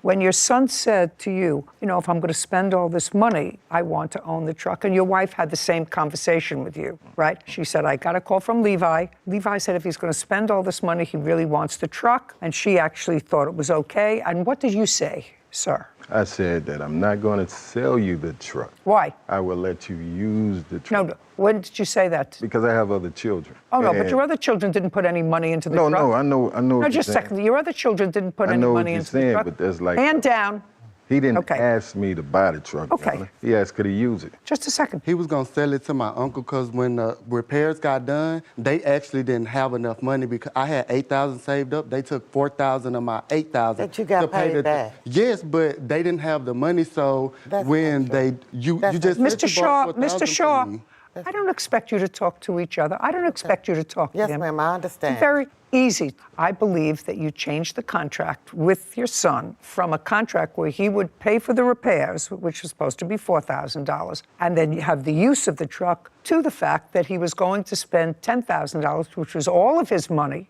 When your son said to you, if I'm going to spend all this money, I want to own the truck, and your wife had the same conversation with you, right? She said, I got a call from Levi. Levi said if he's going to spend all this money, he really wants the truck, and she actually thought it was okay. And what did you say, sir? I said that I'm not going to sell you the truck. Why? I will let you use the truck. No, when did you say that? Because I have other children. Oh, no, but And- your other children didn't put any money into the No, truck. no, I know No, what just a you're second. saying. Your other children didn't put I any know what money you're into saying, the truck. but there's like- Hand down. He didn't Okay. ask me to buy the truck. Okay. Donna. He asked, could he use it? Just a second. He was gonna sell it to my uncle because when the repairs got done, they actually didn't have enough money because I had $8,000 saved up. They took $4,000 of my $8,000 That you got to pay paid back. Yes, but they didn't have the money, so That's when not true. you That's just not said Mr. you bought Shaw, $4,000 Mr. from Shaw, me. I don't expect you to talk to each other. I don't expect you to talk Yes, to him. ma'am, I understand. It's very easy. I believe that you changed the contract with your son from a contract where he would pay for the repairs, which was supposed to be $4,000, and then you have the use of the truck, to the fact that he was going to spend $10,000, which was all of his money.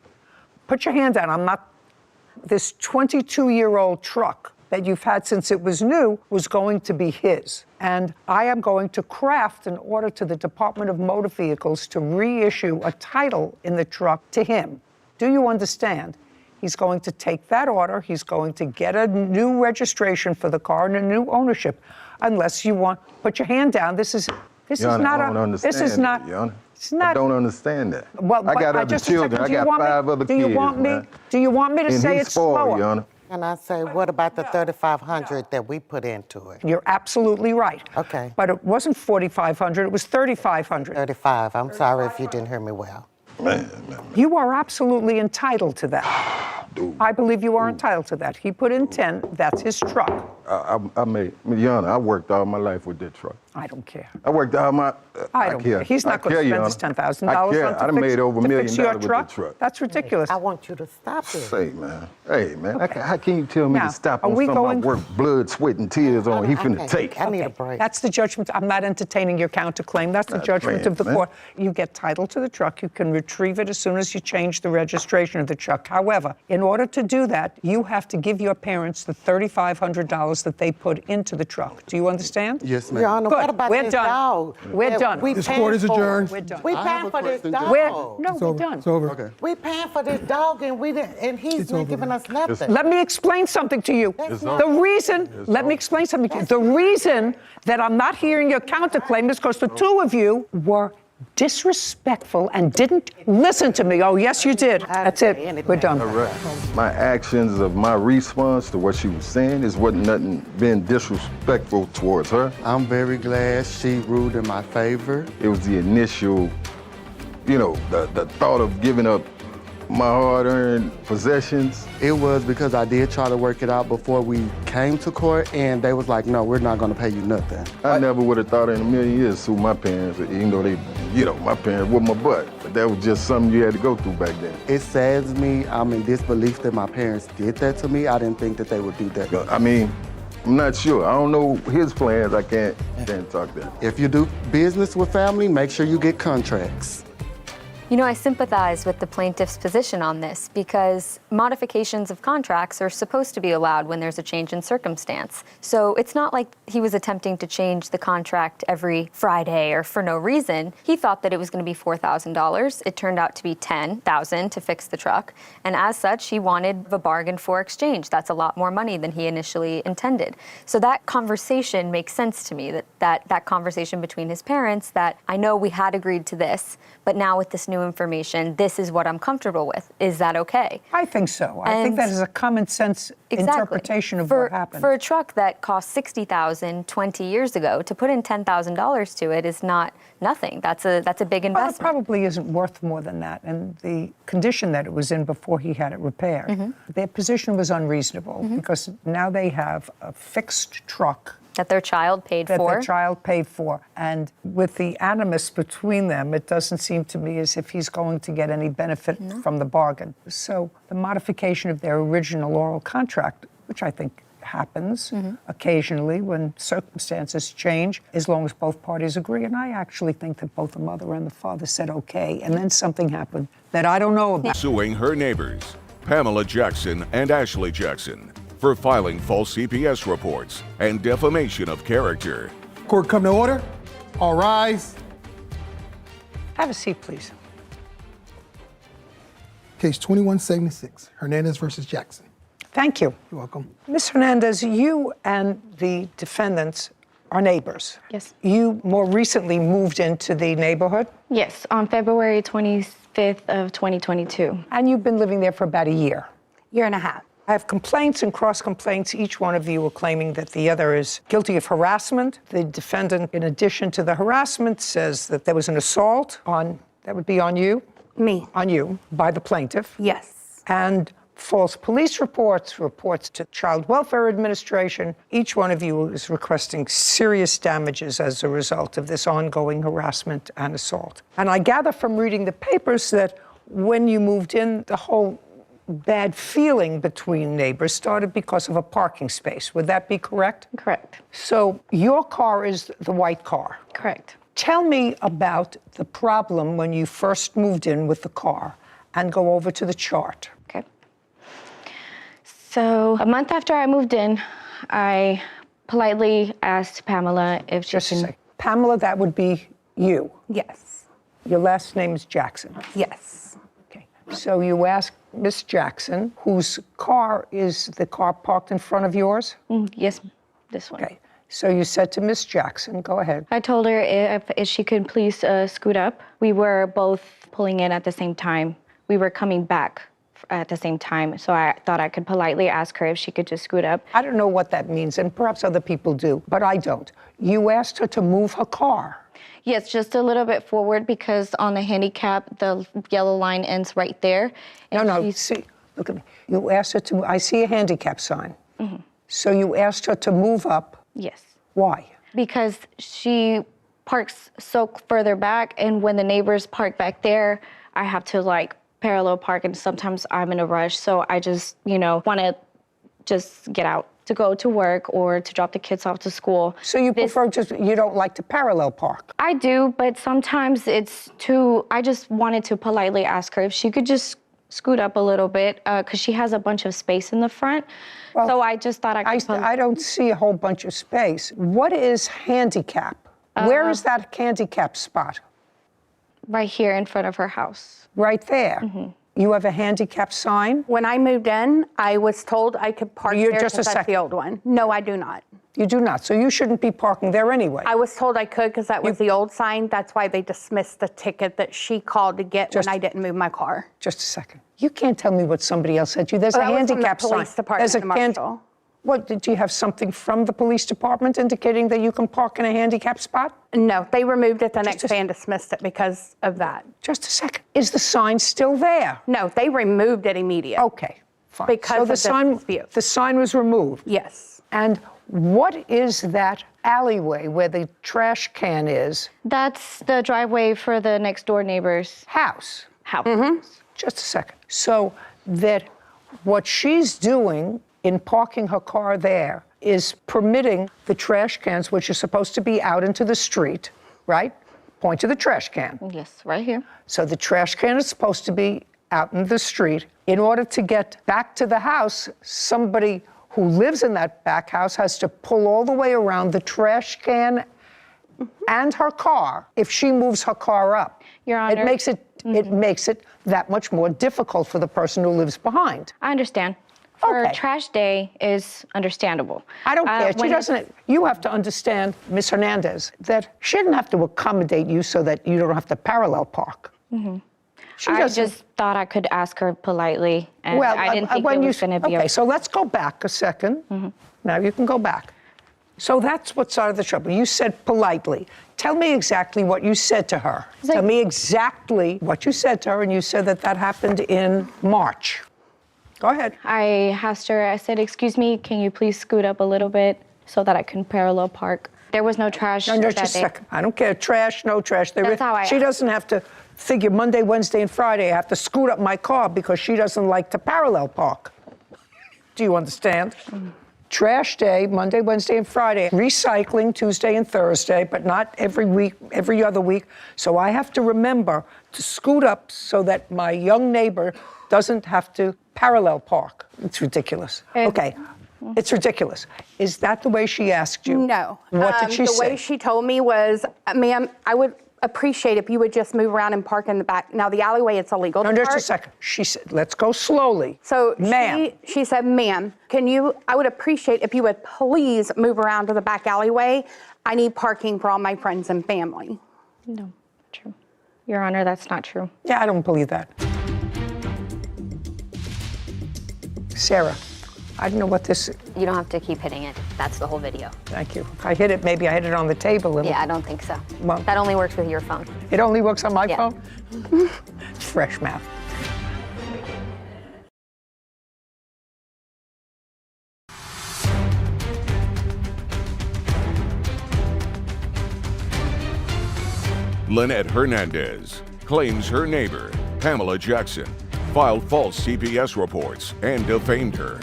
Put your hand down. I'm not. This 22-year-old truck that you've had since it was new was going to be his. And I am going to craft an order to the Department of Motor Vehicles to reissue a title in the truck to him. Do you understand? He's going to take that order, he's going to get a new registration for the car and a new ownership, unless you want, put your hand down. This is Your Honor, not I don't a, understand this is not, that, Your Honor. it's not. I don't understand that. Well, I but got other just a children. second, I do you got want me- 5 other do you kids, want me, man. Do you want me to And say he's it's spoiled, slower? Your Honor. And I say, what about the $3,500 that we put into it? You're absolutely right. Okay. But it wasn't $4,500, it was $3,500. 35. I'm sorry if you didn't hear me well. Man. You are absolutely entitled to that. Dude. I believe you are entitled to that. He put in 10, that's his truck. I made, Your Honor, I worked all my life with that truck. I don't care. I worked all my. I don't care. He's not going to spend his $10,000 on I done made over $1 million your with the truck. truck. That's ridiculous. I want you to stop it. Say, man. Hey, man. How can you tell me Now, to stop are on we something going- I worked blood, sweat, and tears on? He finna Okay, take. I need a break. That's the judgment. I'm not entertaining your counterclaim. That's the judgment of the man. court. You get title to the truck. You can retrieve it as soon as you change the registration of the truck. However, in order to do that, you have to give your parents the $3,500 that they put into the truck. Do you understand? Yes, ma'am. Your Honor, Good. what about We're this done. dog? We're that done. we This paying court is for? adjourned. We're done. We I have paying a for this question, dog. Judge. We're done. It's over. Okay. We paying for this dog and we didn't, and he's It's not over, giving man. us nothing. Let me explain something to you. That's The reason, let me explain something to you. The reason that I'm not hearing your counterclaim is because the two of you were disrespectful and didn't listen to me. Oh, yes, you did. That's it. We're done. My actions of my response to what she was saying is wasn't nothing being disrespectful towards her. I'm very glad she ruled in my favor. It was the initial, the thought of giving up my hard-earned possessions. It was because I did try to work it out before we came to court, and they was like, no, we're not gonna pay you nothing. I never would have thought in a million years sue my parents, even though they, my parents whooped my butt. But that was just something you had to go through back then. It saddens me. I'm in disbelief that my parents did that to me. I didn't think that they would do that. I mean, I'm not sure. I don't know his plans. I can't talk that. If you do business with family, make sure you get contracts. You know, I sympathize with the plaintiff's position on this because modifications of contracts are supposed to be allowed when there's a change in circumstance. So it's not like he was attempting to change the contract every Friday or for no reason. He thought that it was going to be $4,000. It turned out to be $10,000 to fix the truck. And as such, he wanted a bargain for exchange. That's a lot more money than he initially intended. So that conversation makes sense to me, that conversation between his parents, that I know we had agreed to this, but now with this new information, this is what I'm comfortable with. Is that okay? I think so. I think that is a common sense interpretation of what happened. For a truck that cost $60,000 20 years ago, to put in $10,000 to it is not nothing. That's a big Well, investment. it probably isn't worth more than that. And the condition that it was in before he had it repaired, their position was unreasonable because now they have a fixed truck that their child paid that for. their child paid for. And with the animus between them, it doesn't seem to me as if he's going to get any benefit from the bargain. So the modification of their original oral contract, which I think happens occasionally when circumstances change, as long as both parties agree. And I actually think that both the mother and the father said okay, and then something happened that I don't know about. Suing her neighbors, Pamela Jackson and Ashley Jackson, for filing false CPS reports and defamation of character. Court come to order. All rise. Have a seat, please. Case 2176, Hernandez versus Jackson. Thank you. You're welcome. Ms. Hernandez, you and the defendants are neighbors. Yes. You more recently moved into the neighborhood, Yes, on February 25th of 2022. and you've been living there for about a year. Year and a half. I have complaints and cross-complaints. Each one of you are claiming that the other is guilty of harassment. The defendant, in addition to the harassment, says that there was an assault on, that would be on you? Me. On you, by the plaintiff. Yes. And false police reports, reports to Child Welfare Administration. Each one of you is requesting serious damages as a result of this ongoing harassment and assault. And I gather from reading the papers that when you moved in, the whole bad feeling between neighbors started because of a parking space. Would that be correct? Correct. So your car is the white car. Correct. Tell me about the problem when you first moved in with the car, and go over to the chart. Okay. So a month after I moved in, I politely asked Pamela if she Just a can... second. Pamela, that would be you. Yes. Your last name is Jackson. Yes. Okay. So you asked Miss Jackson, whose car is the car parked in front of yours? Yes, this one. Okay. So you said to Miss Jackson, go ahead. I told her if she could please scoot up. We were both pulling in at the same time. We were coming back at the same time, so I thought I could politely ask her if she could just scoot up. I don't know what that means, and perhaps other people do, but I don't. You asked her to move her car. Yes, just a little bit forward because on the handicap, the yellow line ends right there. No, see, look at me. You asked her to, I see a handicap sign. So you asked her to move up. Yes. Why? Because she parks so further back, and when the neighbors park back there, I have to like parallel park, and sometimes I'm in a rush, so I just, want to just get out to go to work or to drop the kids off to school. So you prefer you don't like to parallel park? I do, but sometimes it's too, I just wanted to politely ask her if she could just scoot up a little bit, because she has a bunch of space in the front. Well, so I just thought I could... I don't see a whole bunch of space. What is handicap? Where is that handicap spot? Right here in front of her house. Right there? You have a handicap sign? When I moved in, I was told I could park there Just a because that's second. the old one. No, I do not. You do not. So you shouldn't be parking there anyway. I was told I could because that was the old sign. That's why they dismissed the ticket that she called to get when I didn't move my car. Just a second. You can't tell me what somebody else said to you. There's a That was from the handicap sign. police department in Marshall. What, did you have something from the police department indicating that you can park in a handicap spot? No, they removed it the next day and dismissed it because of that. Just a second. Is the sign still there? No, they removed it immediately. Okay, fine. Because so of the dispute. The sign was removed? Yes. And what is that alleyway where the trash can is? That's the driveway for the next door neighbor's house. Just a second. So that what she's doing in parking her car there is permitting the trash cans, which are supposed to be out into the street, right? Point to the trash can. Yes, right here. So the trash can is supposed to be out in the street. In order to get back to the house, somebody who lives in that back house has to pull all the way around the trash can and her car if she moves her car up. Your Honor. It makes it that much more difficult for the person who lives behind. I understand. For trash day is understandable. I don't care. She doesn't. You have to understand, Ms. Hernandez, that she didn't have to accommodate you so that you don't have to parallel park. I just thought I could ask her politely, and I didn't think it was going to be okay. So let's go back a second. Now you can go back. So that's what started the trouble. You said politely. Tell me exactly what you said to her. Tell me exactly what you said to her, and you said that happened in March. Go ahead. I asked her, I said, excuse me, can you please scoot up a little bit so that I can parallel park? There was no trash No, that just a day. second. I don't care. Trash, no trash. That's how I she asked. doesn't have to figure Monday, Wednesday, and Friday. I have to scoot up my car because she doesn't like to parallel park. Do you understand? Trash day, Monday, Wednesday, and Friday. Recycling Tuesday and Thursday, but not every week, every other week. So I have to remember to scoot up so that my young neighbor doesn't have to parallel park. It's ridiculous. Okay. It's ridiculous. Is that the way she asked you? No. What did she say? The way she told me was, ma'am, appreciate if you would just move around and park in the back. Now, the alleyway, it's illegal to No, just park. a second. She said, let's go slowly. So Ma'am. she said, ma'am, I would appreciate if you would please move around to the back alleyway. I need parking for all my friends and family. No, true. Your Honor, that's not true. Yeah, I don't believe that. Sarah, I don't know what this is. You don't have to keep hitting it. That's the whole video. Thank you. If I hit it, maybe I hit it on the table. Yeah, I don't think so. Well, that only works with your phone. It only works on my Yeah. phone? Fresh math. Lynette Hernandez claims her neighbor, Pamela Jackson, filed false CPS reports and defamed her.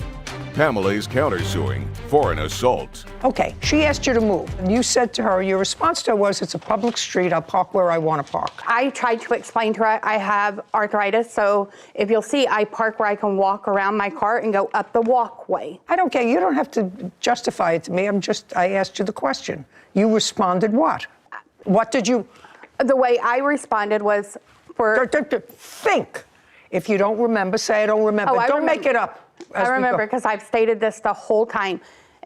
Pamela is countersuing for an assault. Okay, she asked you to move. And you said to her, your response to her was, it's a public street, I'll park where I want to park. I tried to explain to her I have arthritis, so if you'll see, I park where I can walk around my car and go up the walkway. I don't care. You don't have to justify it to me. I asked you the question. You responded what? What did you? The way I responded was Think. If you don't remember, say I don't remember. Don't make it up. I remember because I've stated this the whole time.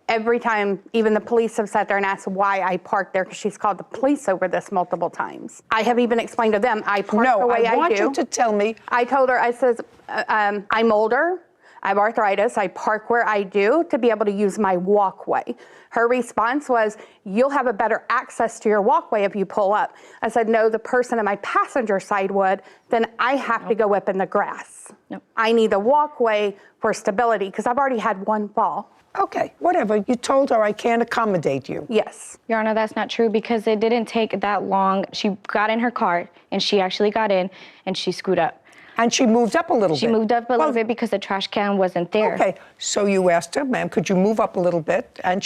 Every time, even the police have sat there and asked why I parked there because she's called the police over this multiple times. I have even explained to them I park the way I do. I want you to tell me. I told her, I says, I'm older. I have arthritis. I park where I do to be able to use my walkway. Her response was, you'll have a better access to your walkway if you pull up. I said, no, the person on my passenger side would. Then I have to go up in the grass. I need a walkway for stability because I've already had one fall. Okay, whatever. You told her I can't accommodate you. Yes. Your Honor, that's not true because it didn't take that long. She got in her car and she actually got in and she screwed up. And she moved up a little bit. She moved up a little bit because the trash can wasn't there. Okay, so you asked her, ma'am, could you move up a little bit? And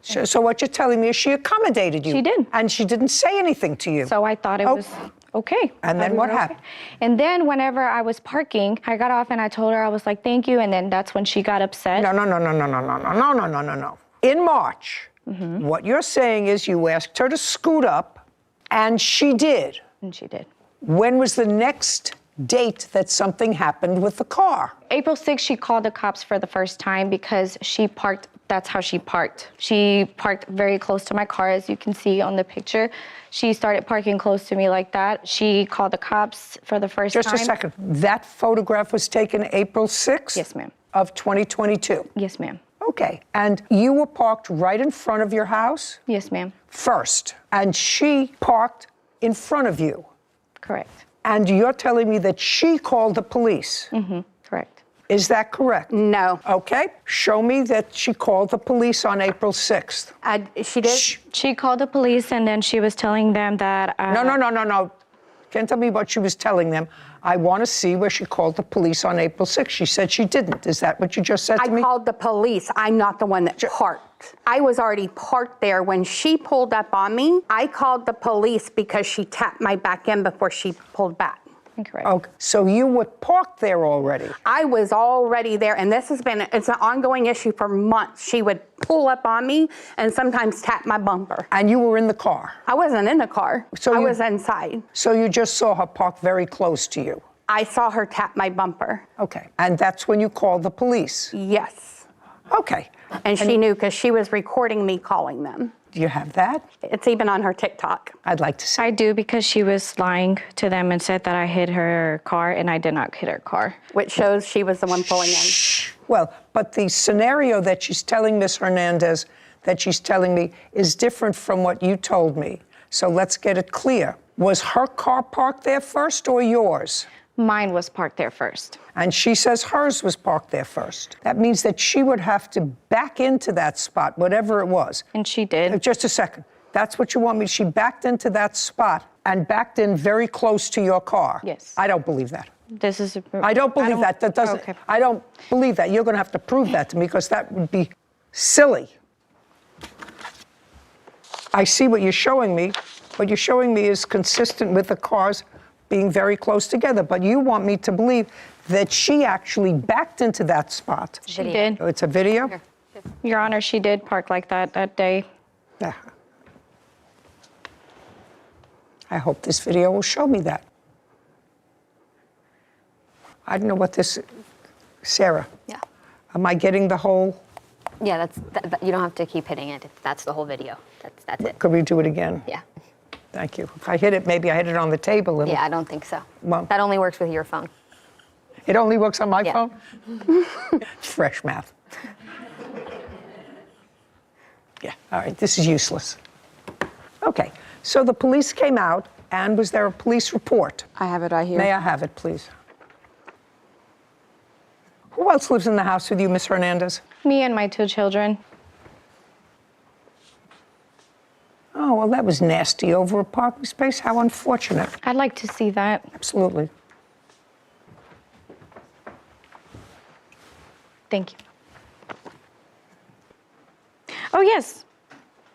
so what you're telling me is she accommodated you. She did. And she didn't say anything to you. So I thought it was okay. And then what happened? And then whenever I was parking, I got off and I told her, I was like, thank you. And then that's when she got upset. No. In March, what you're saying is you asked her to scoot up, and she did. And she did. When was the next date that something happened with the car? April 6th, she called the cops for the first time because she parked, that's how she parked. She parked very close to my car, as you can see on the picture. She started parking close to me like that. She called the cops for the first time. Just a second. That photograph was taken April 6th? Yes, ma'am. Of 2022? Yes, ma'am. Okay. And you were parked right in front of your house? Yes, ma'am. First. And she parked in front of you? Correct. And you're telling me that she called the police? Correct. Is that correct? No. Okay. Show me that she called the police on April 6th. She did? She called the police and then she was telling them that... No. Can't tell me what she was telling them. I want to see where she called the police on April 6th. She said she didn't. Is that what you just said to me? I called the police. I'm not the one that parked. I was already parked there when she pulled up on me. I called the police because she tapped my back end before she pulled back. Incorrect. Okay, so you were parked there already? I was already there, and it's an ongoing issue for months. She would pull up on me and sometimes tap my bumper. And you were in the car? I wasn't in the car. I was inside. So you just saw her park very close to you? I saw her tap my bumper. Okay, and that's when you called the police? Yes. Okay. And she knew because she was recording me calling them. Do you have that? It's even on her TikTok. I'd like to see. I do because she was lying to them and said that I hit her car and I did not hit her car. Which shows she was the one pulling in. Well, but the scenario that she's telling Ms. Hernandez, that she's telling me, is different from what you told me. So let's get it clear. Was her car parked there first or yours? Mine was parked there first. And she says hers was parked there first. That means that she would have to back into that spot, whatever it was. And she did. Just a second. That's what you want me. She backed into that spot and backed in very close to your car. Yes. I don't believe that. This is. I don't believe that. That doesn't. Okay. I don't believe that. You're going to have to prove that to me because that would be silly. I see what you're showing me. What you're showing me is consistent with the cars being very close together, but you want me to believe that she actually backed into that spot. She did. Oh, it's a video? Here. Your Honor, she did park like that day. Yeah. I hope this video will show me that. I don't know what this, Sarah. Yeah. Am I getting the whole? Yeah, you don't have to keep hitting it. That's the whole video. That's it. Could we do it again? Yeah. Thank you. If I hit it, maybe I hit it on the table. Yeah, I don't think so. Well, that only works with your phone. It only works on my Yeah. phone? Fresh math. Yeah, all right, this is useless. Okay, so the police came out, and was there a police report? I have it right here. May I have it, please? Who else lives in the house with you, Miss Hernandez? Me and my 2 children. Oh, well, that was nasty. Over a parking space? How unfortunate. I'd like to see that. Absolutely. Thank you. Oh, yes.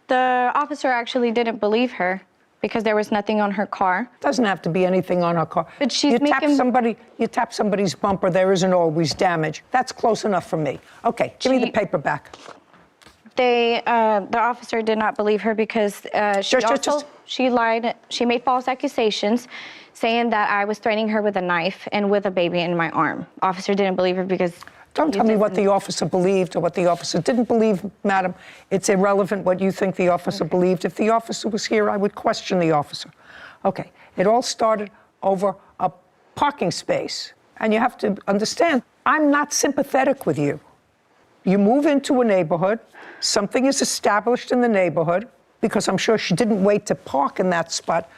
The officer actually didn't believe her because there was nothing on her car. Doesn't have to be anything on her car. But she's you tap making... you tap somebody's bumper, there isn't always damage. That's close enough for me. Okay, give me the paper back. The officer did not believe her because she lied. She made false accusations, saying that I was threatening her with a knife and with a baby in my arm. Officer didn't believe her because... Don't tell me what the officer believed or what the officer didn't believe, madam. It's irrelevant what you think the officer believed. If the officer was here, I would question the officer. Okay, it all started over a parking space. And you have to understand, I'm not sympathetic with you. You move into a neighborhood, something is established in the neighborhood, because I'm sure she didn't wait to park in that spot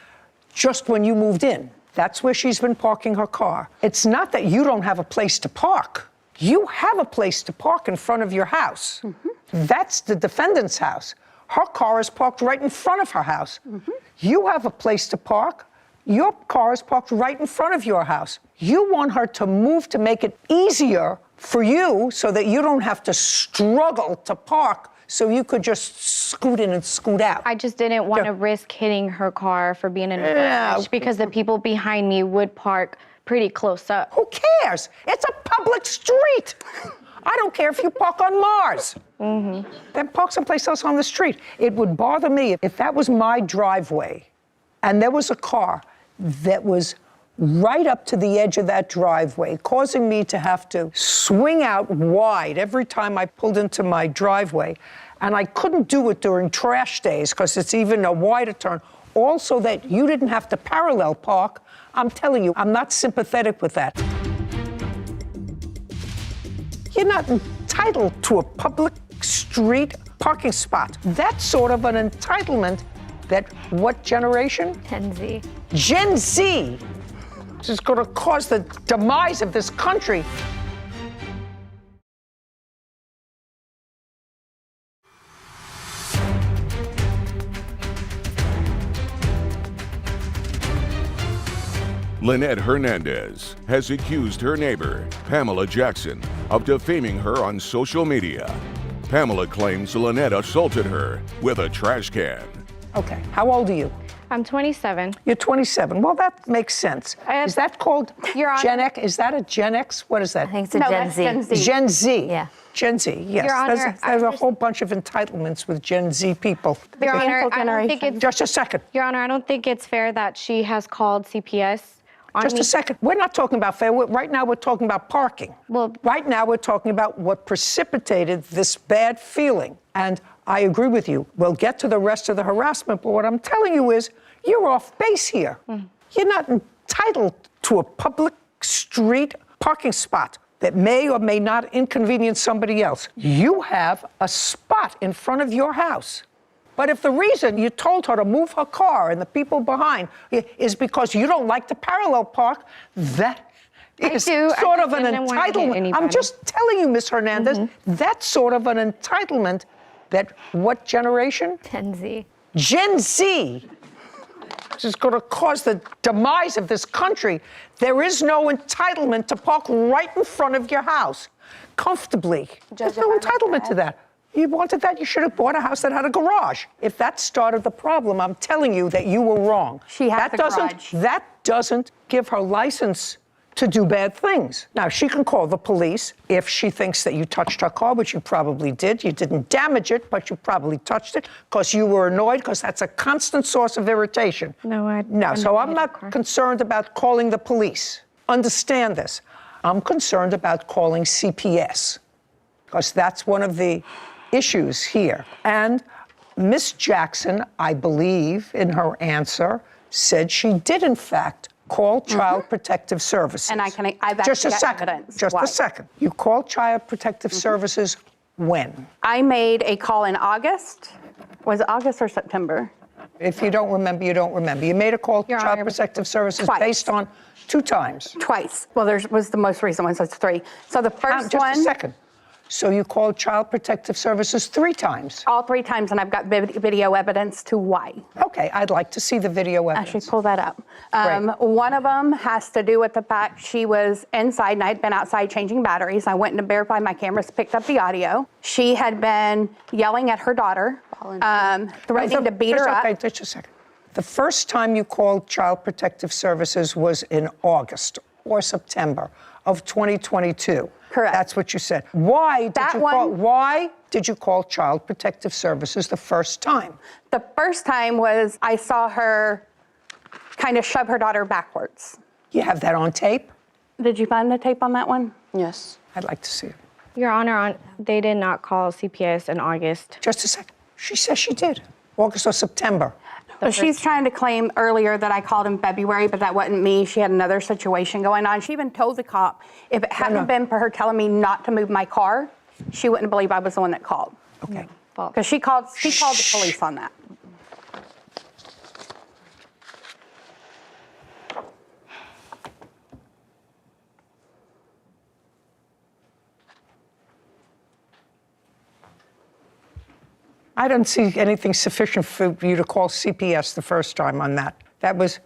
just when you moved in. That's where she's been parking her car. It's not that you don't have a place to park. You have a place to park in front of your house. Mm-hmm. That's the defendant's house. Her car is parked right in front of her house. Mm-hmm. You have a place to park. Your car is parked right in front of your house. You want her to move to make it easier for you so that you don't have to struggle to park, so you could just scoot in and scoot out. I just didn't want to risk hitting her car for being in a rush because the people behind me would park pretty close up. Who cares? It's a public street. I don't care if you park on Mars. Mm-hmm. Then park someplace else on the street. It would bother me if that was my driveway and there was a car that was right up to the edge of that driveway, causing me to have to swing out wide every time I pulled into my driveway. And I couldn't do it during trash days because it's even a wider turn. Also that you didn't have to parallel park. I'm telling you, I'm not sympathetic with that. You're not entitled to a public street parking spot. That's sort of an entitlement that, what generation? Gen Z. Gen Z. This is going to cause the demise of this country. Lynette Hernandez has accused her neighbor, Pamela Jackson, of defaming her on social media. Pamela claims Lynette assaulted her with a trash can. Okay, how old are you? I'm 27. You're 27. Well, that makes sense. Is that called Gen X? Is that a Gen X? What is that? I think it's a Gen Z. Gen Z. Gen Z. Yeah. Gen Z, yes. Your Honor, there's a whole bunch of entitlements with Gen Z people. Your Honor, I don't think it's... Just a second. Your Honor, I don't think it's fair that she has called CPS on Just me. a second. We're not talking about fair. Right now, we're talking about parking. Well, right now, we're talking about what precipitated this bad feeling. And I agree with you. We'll get to the rest of the harassment, but what I'm telling you is you're off base here. You're not entitled to a public street parking spot that may or may not inconvenience somebody else. You have a spot in front of your house. But if the reason you told her to move her car and the people behind is because you don't like to parallel park, that is sort of an entitlement. I'm just telling you, Ms. Hernandez, that's sort of an entitlement that, what generation? Gen Z. Gen Z. This is going to cause the demise of this country. There is no entitlement to park right in front of your house, comfortably. There's no entitlement to that. You wanted that, you should have bought a house that had a garage. If that started the problem, I'm telling you that you were wrong. She has a garage. That doesn't give her license to do bad things. Now, she can call the police if she thinks that you touched her car, which you probably did. You didn't damage it, but you probably touched it because you were annoyed, because that's a constant source of irritation. No, so I'm not concerned about calling the police. Understand this. I'm concerned about calling CPS, because that's one of the issues here. And Miss Jackson, I believe, in her answer, said she did, in fact, call Child Protective Services. And I've just actually a got second. evidence. Just Why? a second. You called Child Protective Services when? I made a call in August. Was it August or September? If you don't remember, you don't remember. You made a call to Child Protective Services Twice. based on 2 times. Twice. Well, there was the most recent one, so it's 3. So the first Just one. a second. So you called Child Protective Services 3 times? All 3 times, and I've got video evidence to why. Okay, I'd like to see the video evidence. Actually, pull that up. One of them has to do with the fact she was inside, and I'd been outside changing batteries. I went to verify my cameras, picked up the audio. She had been yelling at her daughter, threatening to beat her up. Okay, just a second. The first time you called Child Protective Services was in August or September of 2022. Correct. That's what you said. Why did you call Child Protective Services the first time? The first time was I saw her kind of shove her daughter backwards. You have that on tape? Did you find the tape on that one? Yes. I'd like to see it. Your Honor, they did not call CPS in August. Just a second. She says she did. August or September. So she's trying to claim earlier that I called in February, but that wasn't me. She had another situation going on. She even told the cop, if it hadn't been for her telling me not to move my car, she wouldn't believe I was the one that called. Okay. Because she called the police on that. I don't see anything sufficient for you to call CPS the first time on that. That was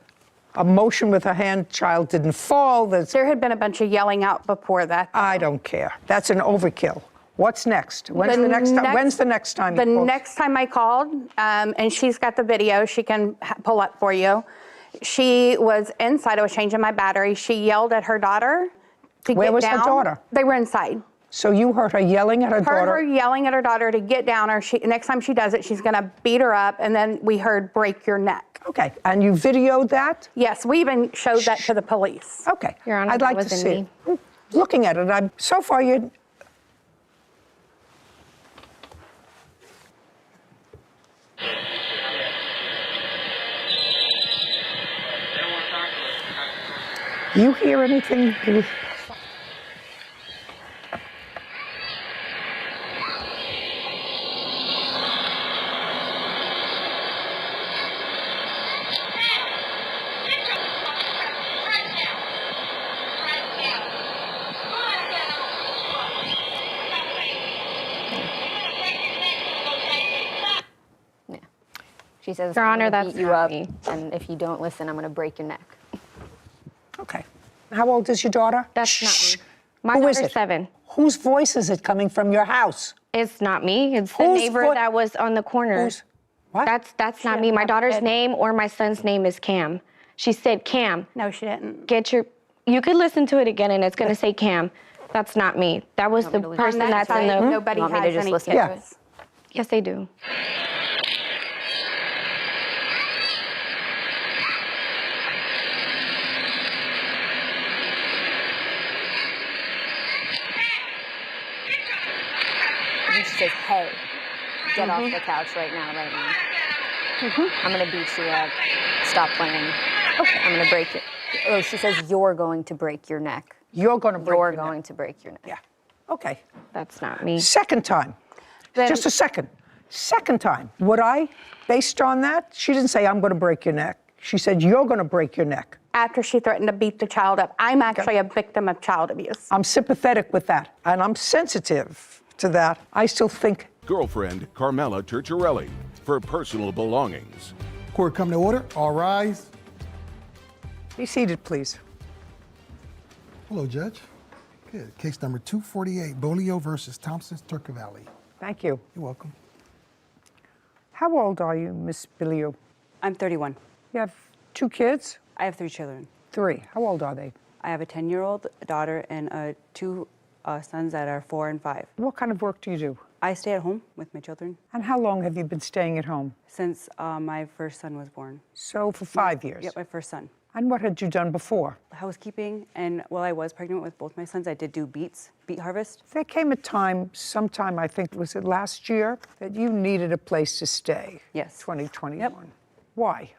a motion with a hand, child didn't fall. There had been a bunch of yelling out before that. I don't care. That's an overkill. What's next? When's the next time you called? The next time I called, and she's got the video, she can pull up for you. She was inside, I was changing my battery. She yelled at her daughter to get down. Where was her daughter? They were inside. So you heard her yelling at her daughter? Heard her yelling at her daughter to get down, or next time she does it, she's gonna beat her up, and then we heard break your neck. Okay, and you videoed that? Yes, we even showed that to the police. Okay, Your Honor, I'd like to see it. Looking at it, so far you... You hear anything? She says, Your Honor, I'm gonna that's beat you not up, me. and if you don't listen, I'm going to break your neck. Okay. How old is your daughter? That's not me. My Who is daughter's it? 7. Whose voice is it coming from your house? It's not me. It's the Whose neighbor that was on the corner. What? That's not me. My daughter's name or my son's name is Cam. She said, Cam. No, she didn't. You could listen to it again and it's going to say Cam. That's not me. That was the person that's in the... Nobody Want me to has just any listen kids. to it? Yes, they do. And she says, hey, get off the couch right now. I'm going to beat you up. Stop playing. Okay. I'm going to break it. Oh, she says, you're going to break your neck. You're going to break your neck. You're going to break your neck. Yeah. Okay. That's not me. Second time. Just a second. Second time. Would I, based on that, she didn't say, I'm going to break your neck. She said, you're going to break your neck. After she threatened to beat the child up. I'm actually a victim of child abuse. I'm sympathetic with that, and I'm sensitive to that. I still think... Girlfriend Carmela Turturelli for personal belongings. Court come to order. All rise. Be seated, please. Hello, Judge. Good. Case number 248, Bolio versus Thompson's Turkey Valley. Thank you. You're welcome. How old are you, Miss Bilio? I'm 31. You have 2 kids? I have 3 children. 3. How old are they? I have a 10-year-old daughter and two sons that are 4 and 5. What kind of work do you do? I stay at home with my children. And how long have you been staying at home? Since my first son was born. So for 5 years? Yep, my first son. And what had you done before? Housekeeping, and while I was pregnant with both my sons, I did do beet harvest. There came a time, sometime, I think, was it last year, that you needed a place to stay. Yes. 2021. Yep. Why?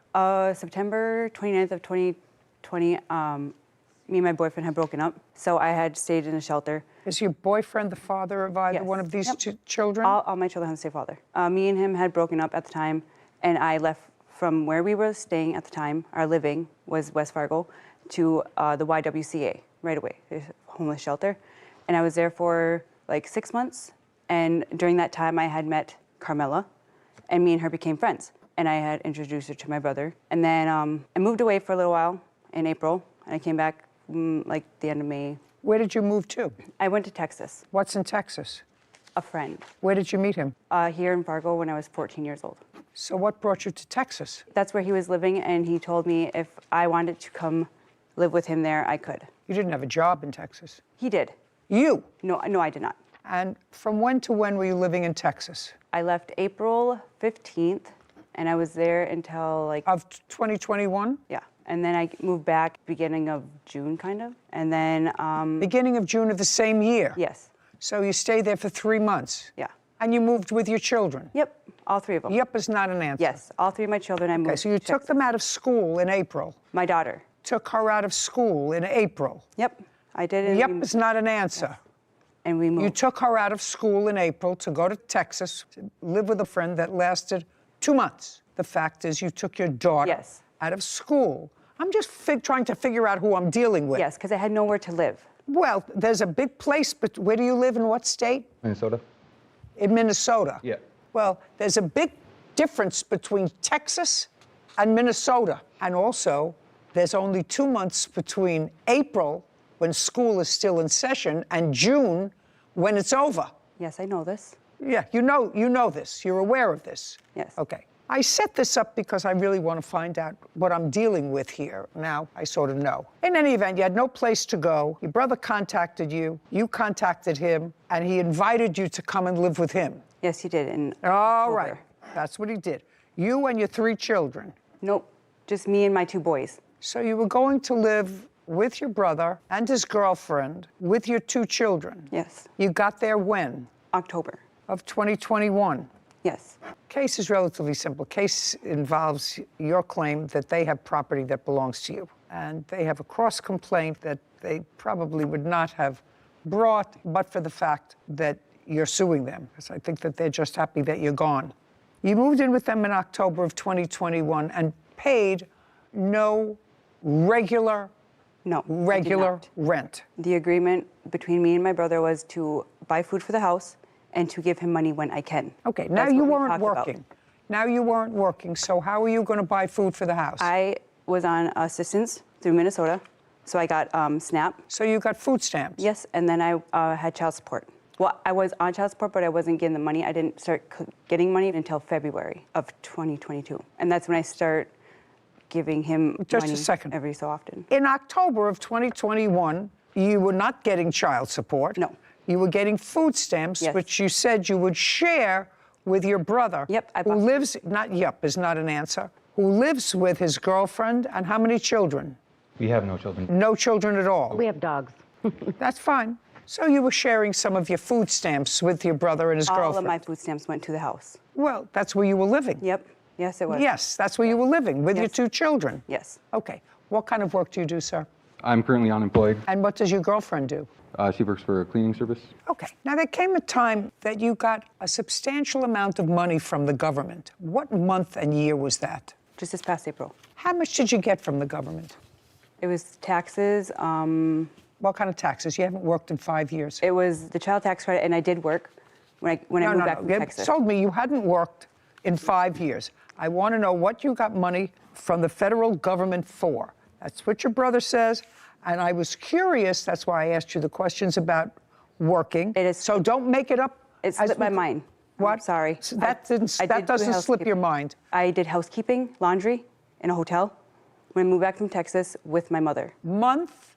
September 29th of 2020, me and my boyfriend had broken up, so I had stayed in a shelter. Is your boyfriend the father of either one of these two children? All my children have the same father. Me and him had broken up at the time, and I left from where we were staying at the time. Our living was West Fargo, to the YWCA right away, the homeless shelter. And I was there for like 6 months. And during that time, I had met Carmela, and me and her became friends. And I had introduced her to my brother. And then I moved away for a little while in April, and I came back like the end of May. Where did you move to? I went to Texas. What's in Texas? A friend. Where did you meet him? Here in Fargo when I was 14 years old. So what brought you to Texas? That's where he was living, and he told me if I wanted to come live with him there, I could. You didn't have a job in Texas? He did. You? No, I did not. And from when to when were you living in Texas? I left April 15th, and I was there until like... Of 2021? Yeah. And then I moved back beginning of June, kind of. And then... Beginning of June of the same year? Yes. So you stayed there for 3 months? Yeah. And you moved with your children? Yep, all 3 of them. Yep is not an answer. Yes, all 3 of my children I moved. Okay, so you took them out of school in April? My daughter. Took her out of school in April? Yep, I did. Yep is not an answer. Yes. And we moved. You took her out of school in April to go to Texas, to live with a friend that lasted 2 months. The fact is you took your daughter out of school. I'm just trying to figure out who I'm dealing with. Yes, because I had nowhere to live. Well, there's a big place, but where do you live, in what state? Minnesota. In Minnesota? Yeah. Well, there's a big difference between Texas and Minnesota. And also, there's only 2 months between April, when school is still in session, and June, when it's over. Yes, I know this. Yeah, you know this. You're aware of this. Yes. Okay. I set this up because I really want to find out what I'm dealing with here. Now, I sort of know. In any event, you had no place to go. Your brother contacted you. You contacted him, and he invited you to come and live with him. Yes, he did. All right. That's what he did. You and your 3 children. Nope, just me and my 2 boys. So you were going to live with your brother and his girlfriend with your 2 children. Yes. You got there when? October. Of 2021. Yes. Case is relatively simple. Case involves your claim that they have property that belongs to you. And they have a cross complaint that they probably would not have brought but for the fact that you're suing them. Because I think that they're just happy that you're gone. You moved in with them in October of 2021 and paid no regular rent. The agreement between me and my brother was to buy food for the house and to give him money when I can. Okay, now That's you what we weren't talked about. working. Now you weren't working, so how are you going to buy food for the house? I was on assistance through Minnesota, so I got SNAP. So you got food stamps? Yes, and then I had child support. Well, I was on child support, but I wasn't getting the money. I didn't start getting money until February of 2022. And that's when I start giving him money every so often. In October of 2021, you were not getting child support. No. You were getting food stamps, which you said you would share with your brother. Yep. Who lives, not yep is not an answer, who lives with his girlfriend, and how many children? We have no children. No children at all? We have dogs. That's fine. So you were sharing some of your food stamps with your brother and his girlfriend? All of my food stamps went to the house. Well, that's where you were living? Yep. Yes, it was. Yes, that's where you were living, with your 2 children? Yes. Okay. What kind of work do you do, sir? I'm currently unemployed. And what does your girlfriend do? She works for a cleaning service. Okay. Now, there came a time that you got a substantial amount of money from the government. What month and year was that? Just this past April. How much did you get from the government? It was taxes. What kind of taxes? You haven't worked in 5 years. It was the child tax credit, and I did work when I moved back from Texas. You told me you hadn't worked in 5 years. I want to know what you got money from the federal government for. That's what your brother says. And I was curious, that's why I asked you the questions about working. It is. So don't make it up. It slipped my mind. What? I'm sorry. So that doesn't slip your mind. I did housekeeping, laundry in a hotel when I moved back from Texas with my mother. Month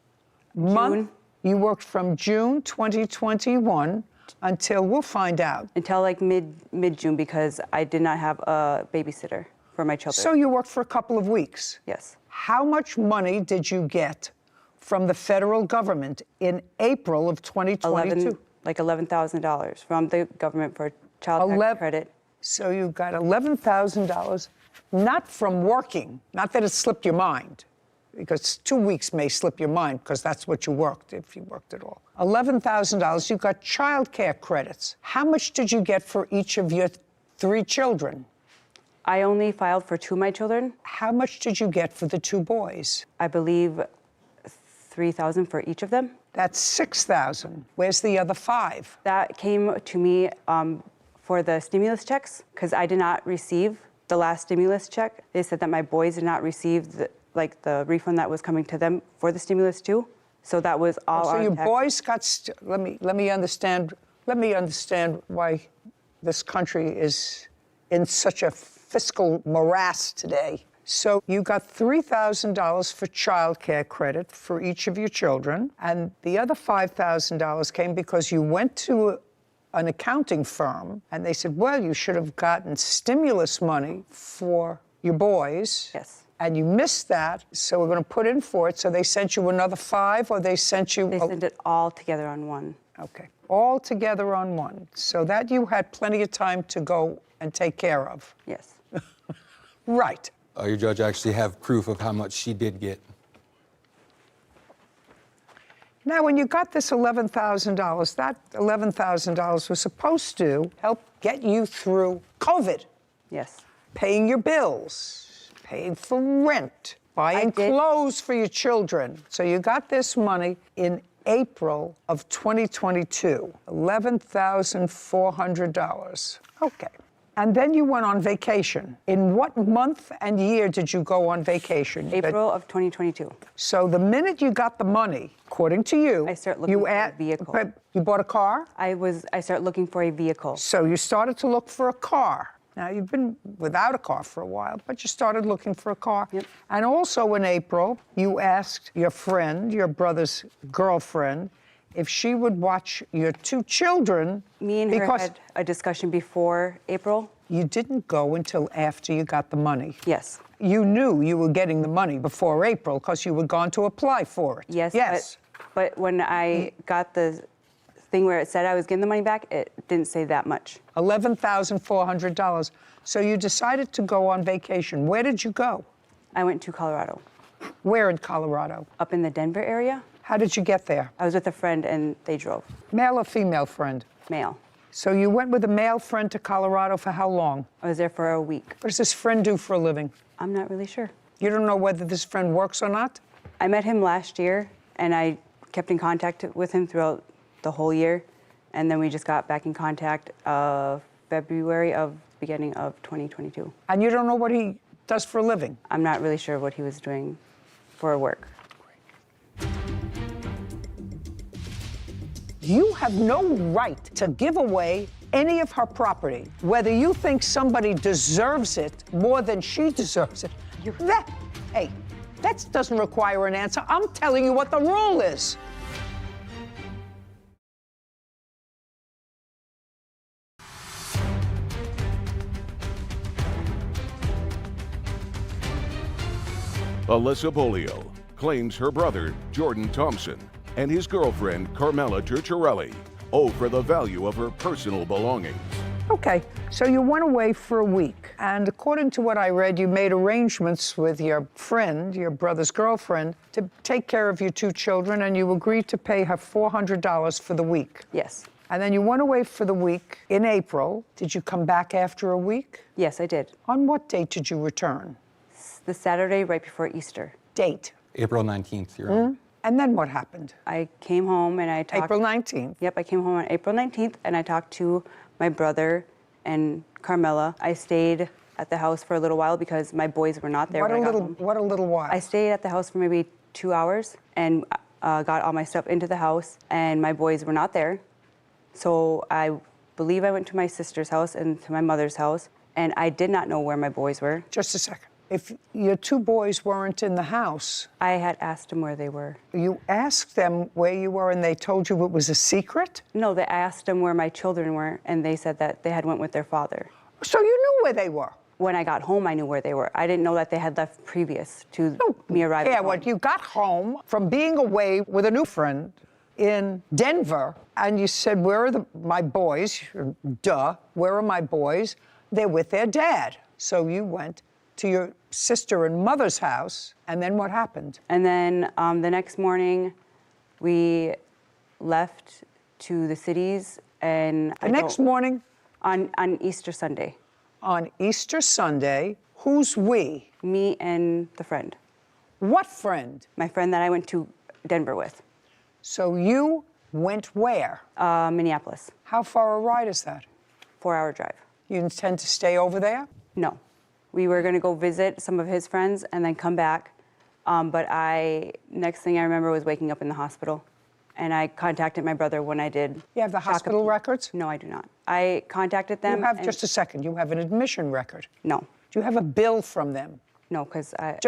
Month? You worked from June 2021 until, we'll find out. Until like mid-June because I did not have a babysitter for my children. So you worked for a couple of weeks? Yes. How much money did you get from the federal government in April of 2022? Like $11,000 from the government for child tax credit. So you got $11,000, not from working, not that it slipped your mind, because 2 weeks may slip your mind because that's what you worked, if you worked at all. $11,000, you got child care credits. How much did you get for each of your 3 children? I only filed for 2 of my children. How much did you get for the 2 boys? I believe $3,000 for each of them. That's $6,000. Where's the other 5? That came to me for the stimulus checks because I did not receive the last stimulus check. They said that my boys did not receive the refund that was coming to them for the stimulus too. So that was all on So your tax. boys got, let me understand why this country is in such a fiscal morass today. So you got $3,000 for child care credit for each of your children, and the other $5,000 came because you went to an accounting firm, and they said, well, you should have gotten stimulus money for your boys. Yes. And you missed that, so we're going to put in for it. So they sent you another 5, or they sent you... They sent it all together on one. Okay, all together on one. So that you had plenty of time to go and take care of. Yes. Right. Your judge actually have proof of how much she did get. Now, when you got this $11,000, that $11,000 was supposed to help get you through COVID. Yes. Paying your bills, paying for rent, buying clothes for your children. So you got this money in April of 2022, $11,400. Okay. And then you went on vacation. In what month and year did you go on vacation? April of 2022. So the minute you got the money, according to you, I start looking for a vehicle. You bought a car? I started looking for a vehicle. So you started to look for a car. Now, you've been without a car for a while, but you started looking for a car. Yep. And also in April, you asked your friend, your brother's girlfriend, if she would watch your 2 children. Me and her had a discussion before April. You didn't go until after you got the money. Yes. You knew you were getting the money before April because you were going to apply for it. Yes. Yes. But when I got the thing where it said I was getting the money back, it didn't say that much. $11,400. So you decided to go on vacation. Where did you go? I went to Colorado. Where in Colorado? Up in the Denver area. How did you get there? I was with a friend and they drove. Male or female friend? Male. So you went with a male friend to Colorado for how long? I was there for a week. What does this friend do for a living? I'm not really sure. You don't know whether this friend works or not? I met him last year and I kept in contact with him throughout the whole year. And then we just got back in contact February of beginning of 2022. And you don't know what he does for a living? I'm not really sure what he was doing for work. You have no right to give away any of her property, whether you think somebody deserves it more than she deserves it. That doesn't require an answer. I'm telling you what the rule is. Alyssa Bolio claims her brother, Jordan Thompson, and his girlfriend, Carmela Turturelli, owe for the value of her personal belongings. Okay, so you went away for a week, and according to what I read, you made arrangements with your friend, your brother's girlfriend, to take care of your 2 children, and you agreed to pay her $400 for the week. Yes. And then you went away for the week in April. Did you come back after a week? Yes, I did. On what date did you return? The Saturday right before Easter. Date? April 19th, Your Honor. And then what happened? I came home and I talked... April 19th? Yep, I came home on April 19th and I talked to my brother and Carmela. I stayed at the house for a little while because my boys were not there What a little while? I stayed at the house for maybe 2 hours and got all my stuff into the house and my boys were not there. So I believe I went to my sister's house and to my mother's house and I did not know where my boys were. Just a second. If your two boys weren't in the house, I had asked them where they were. you asked them where you were and they told you it was a secret? No, I asked them where my children were, and they said that they had went with their father. So you knew where they were? When I got home, I knew where they were. I didn't know that they had left previous to me arriving home. What you got home from being away with a new friend in Denver, and you said, where are my boys? Duh, where are my boys? They're with their dad. So you went to your sister and mother's house, and then what happened? And then the next morning, we left to the cities, and The next morning? On Easter Sunday. On Easter Sunday, who's we? Me and the friend. What friend? My friend that I went to Denver with. So you went where? Minneapolis. How far a ride is that? 4-hour drive. You intend to stay over there? No. We were going to go visit some of his friends and then come back. But next thing I remember was waking up in the hospital. And I contacted my brother when I did. You have the hospital records? No, I do not. I contacted them. You have, just a second, you have an admission record? No. Do you have a bill from them? No, because I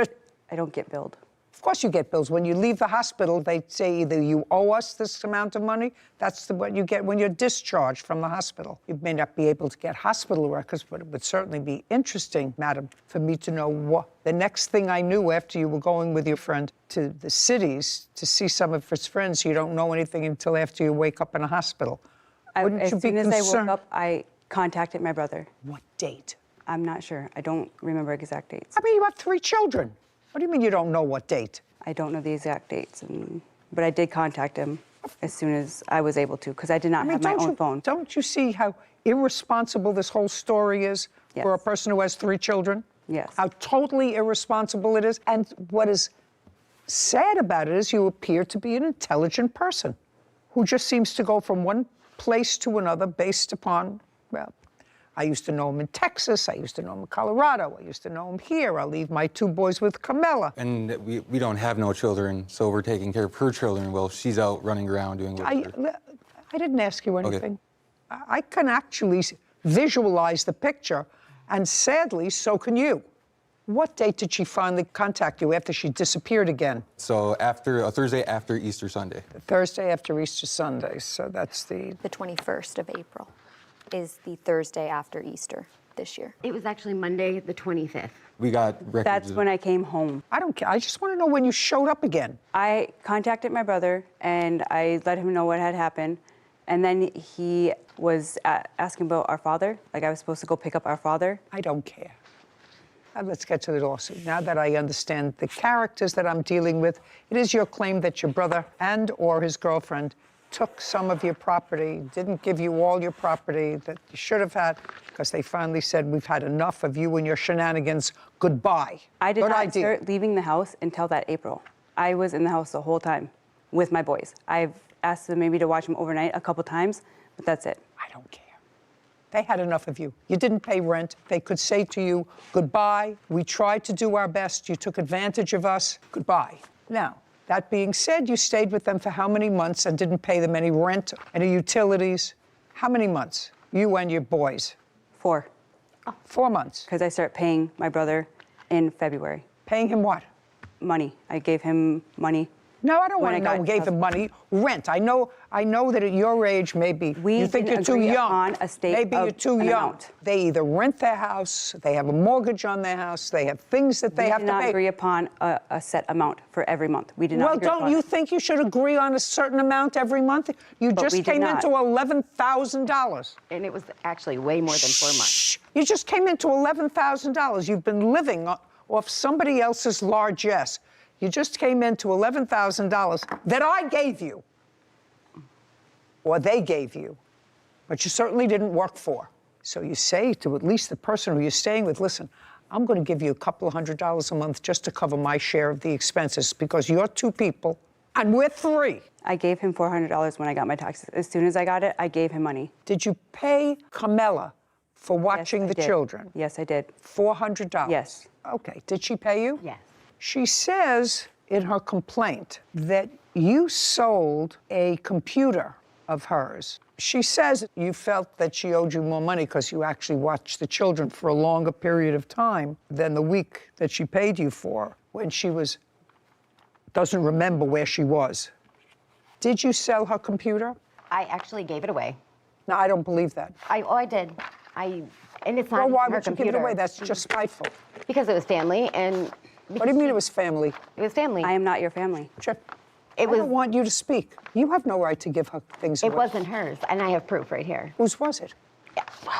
don't get billed. Of course you get bills. When you leave the hospital, they say either you owe us this amount of money, that's what you get when you're discharged from the hospital. You may not be able to get hospital records, but it would certainly be interesting, madam, for me to know what. The next thing I knew after you were going with your friend to the cities to see some of his friends, you don't know anything until after you wake up in a hospital. Wouldn't As you be soon as I woke concerned? up, I contacted my brother. What date? I'm not sure. I don't remember exact dates. I mean, you have 3 children. What do you mean you don't know what date? I don't know the exact dates, but I did contact him as soon as I was able to, because I did not have my own phone. Don't you see how irresponsible this whole story is for a person who has 3 children? Yes. How totally irresponsible it is. And what is sad about it is you appear to be an intelligent person who just seems to go from one place to another based upon, well, I used to know him in Texas, I used to know him in Colorado, I used to know him here, I'll leave my 2 boys with Camilla. And we don't have no children, so we're taking care of her children while she's out running around doing whatever. I didn't ask you anything. Okay. I can actually visualize the picture, and sadly, so can you. What date did she finally contact you after she disappeared again? So after Thursday after Easter Sunday. Thursday after Easter Sunday, so that's the 21st of April is the Thursday after Easter this year. It was actually Monday, the 25th. We got records. That's when I came home. I don't care. I just want to know when you showed up again. I contacted my brother, and I let him know what had happened. And then he was asking about our father, like I was supposed to go pick up our father. I don't care. Let's get to the lawsuit. Now that I understand the characters that I'm dealing with, it is your claim that your brother and or his girlfriend took some of your property, didn't give you all your property that you should have had, because they finally said, we've had enough of you and your shenanigans, goodbye. I did not start leaving the house until that April. I was in the house the whole time with my boys. I've asked them maybe to watch them overnight a couple times, but that's it. I don't care. They had enough of you. You didn't pay rent. They could say to you, goodbye. We tried to do our best. You took advantage of us. Goodbye. Now, that being said, you stayed with them for how many months and didn't pay them any rent, any utilities? How many months? You and your boys? 4. 4 months. Because I started paying my brother in February. Paying him what? Money. I gave him money. No, I don't want to know who gave him money. Rent. I know that at your age, maybe you think you're too young. Maybe you're too young. They either rent their house, they have a mortgage on their house, they have things that they have to pay. We did not agree upon a set amount for every month. We did not agree upon don't you think you should agree on a certain amount every month? You just came into $11,000. And it was actually way more than 4 months. You just came into $11,000. You've been living off somebody else's largesse. You just came into $11,000 that I gave you, or they gave you, but you certainly didn't work for. So you say to at least the person who you're staying with, listen, I'm going to give you a couple of $100s a month just to cover my share of the expenses because you're 2 people and we're 3. I gave him $400 when I got my taxes. As soon as I got it, I gave him money. Did you pay Camilla for watching the children? Yes, I did. $400? Yes. Okay. Did she pay you? Yes. She says in her complaint that you sold a computer of hers. She says you felt that she owed you more money because you actually watched the children for a longer period of time than the week that she paid you for when she doesn't remember where she was. Did you sell her computer? I actually gave it away. No, I don't believe that. I did. And it's not Well, why her would you computer. give it away? That's just spiteful. Because it was family, and What do you mean it was family? it was family. I am not your family. I don't want you to speak. You have no right to give her things It away. wasn't hers, and I have proof right here. Whose was it?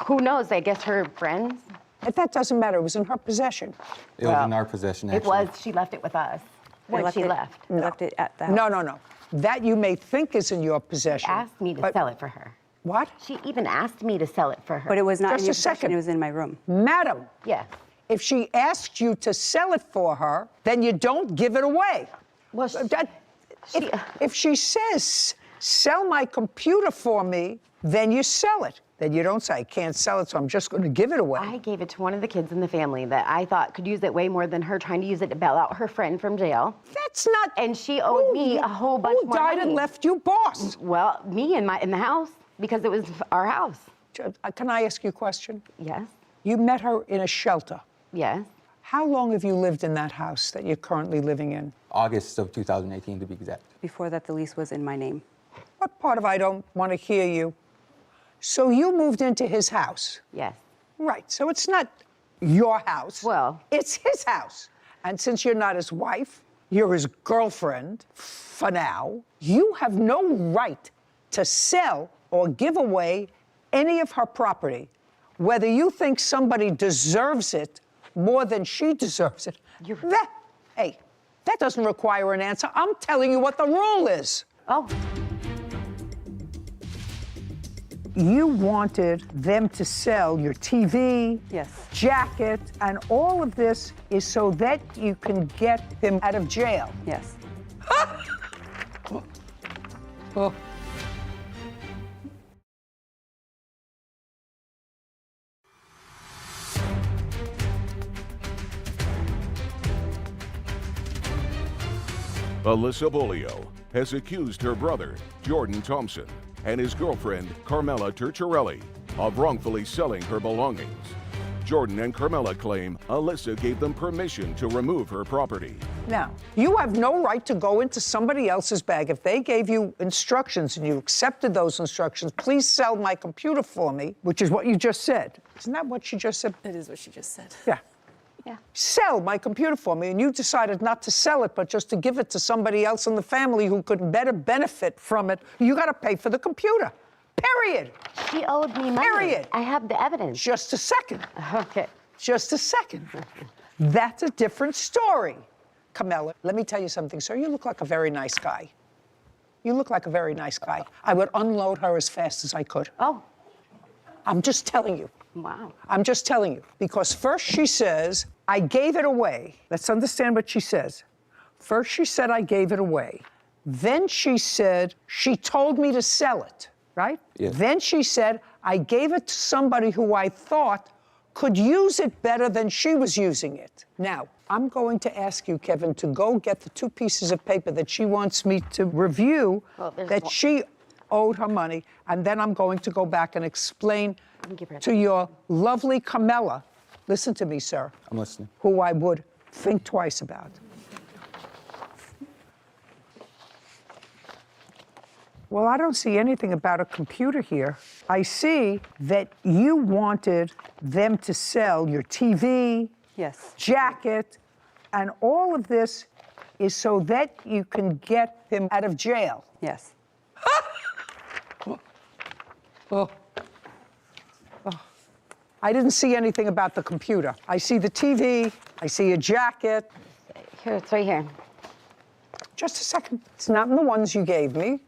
Who knows? I guess her friends. That doesn't matter. It was in her possession. It was in our possession, It actually. was. She left it with us when she left. I left it at the house. No. That you may think is in your possession. She asked me to sell it for her. What? She even asked me to sell it for her. But it was not Just in your a second. possession, it was in my room. Madam, Yes. if she asked you to sell it for her, then you don't give it away. Well, if she says, sell my computer for me, then you sell it. Then you don't say, I can't sell it, so I'm just going to give it away. I gave it to one of the kids in the family that I thought could use it way more than her trying to use it to bail out her friend from jail. That's not. And she owed me a whole bunch more Who died money. and left you boss? Well, me in the house, because it was our house. Can I ask you a question? Yes. You met her in a shelter. Yes. How long have you lived in that house that you're currently living in? August of 2018, to be exact. Before that, the lease was in my name. What part of I don't want to hear you? So you moved into his house? Yes. Right, so it's not your house. Well. It's his house. And since you're not his wife, you're his girlfriend, for now, you have no right to sell or give away any of her property, whether you think somebody deserves it more than she deserves it. Hey, that doesn't require an answer. I'm telling you what the rule is. Oh. You wanted them to sell your TV, Yes. jacket, and all of this is so that you can get him out of jail. Yes. Oh. Alyssa Bolio has accused her brother, Jordan Thompson, and his girlfriend, Carmela Turturelli, of wrongfully selling her belongings. Jordan and Carmela claim Alyssa gave them permission to remove her property. Now, you have no right to go into somebody else's bag. If they gave you instructions and you accepted those instructions, please sell my computer for me, which is what you just said. Isn't that what she just said? It is what she just said. Yeah. Yeah. Sell my computer for me, and you decided not to sell it, but just to give it to somebody else in the family who could better benefit from it. You got to pay for the computer. Period. She owed me money. Period. I have the evidence. Just a second. Okay. Just a second. That's a different story. Carmela, let me tell you something, sir. You look like a very nice guy. You look like a very nice guy. I would unload her as fast as I could. Oh. I'm just telling you. Wow. I'm just telling you. Because first she says, I gave it away. Let's understand what she says. First she said, I gave it away. Then she said, she told me to sell it, right? Yes. Then she said, I gave it to somebody who I thought could use it better than she was using it. Now, I'm going to ask you, Kevin, to go get the 2 pieces of paper that she wants me to review that she owed her money, and then I'm going to go back and explain to your lovely Carmela, listen to me, sir. I'm listening. Who I would think twice about. Well, I don't see anything about a computer here. I see that you wanted them to sell your TV, Yes. jacket, and all of this is so that you can get him out of jail. Yes. Oh. I didn't see anything about the computer. I see the TV, I see a jacket. Here, it's right here. Just a second. It's not in the ones you gave me,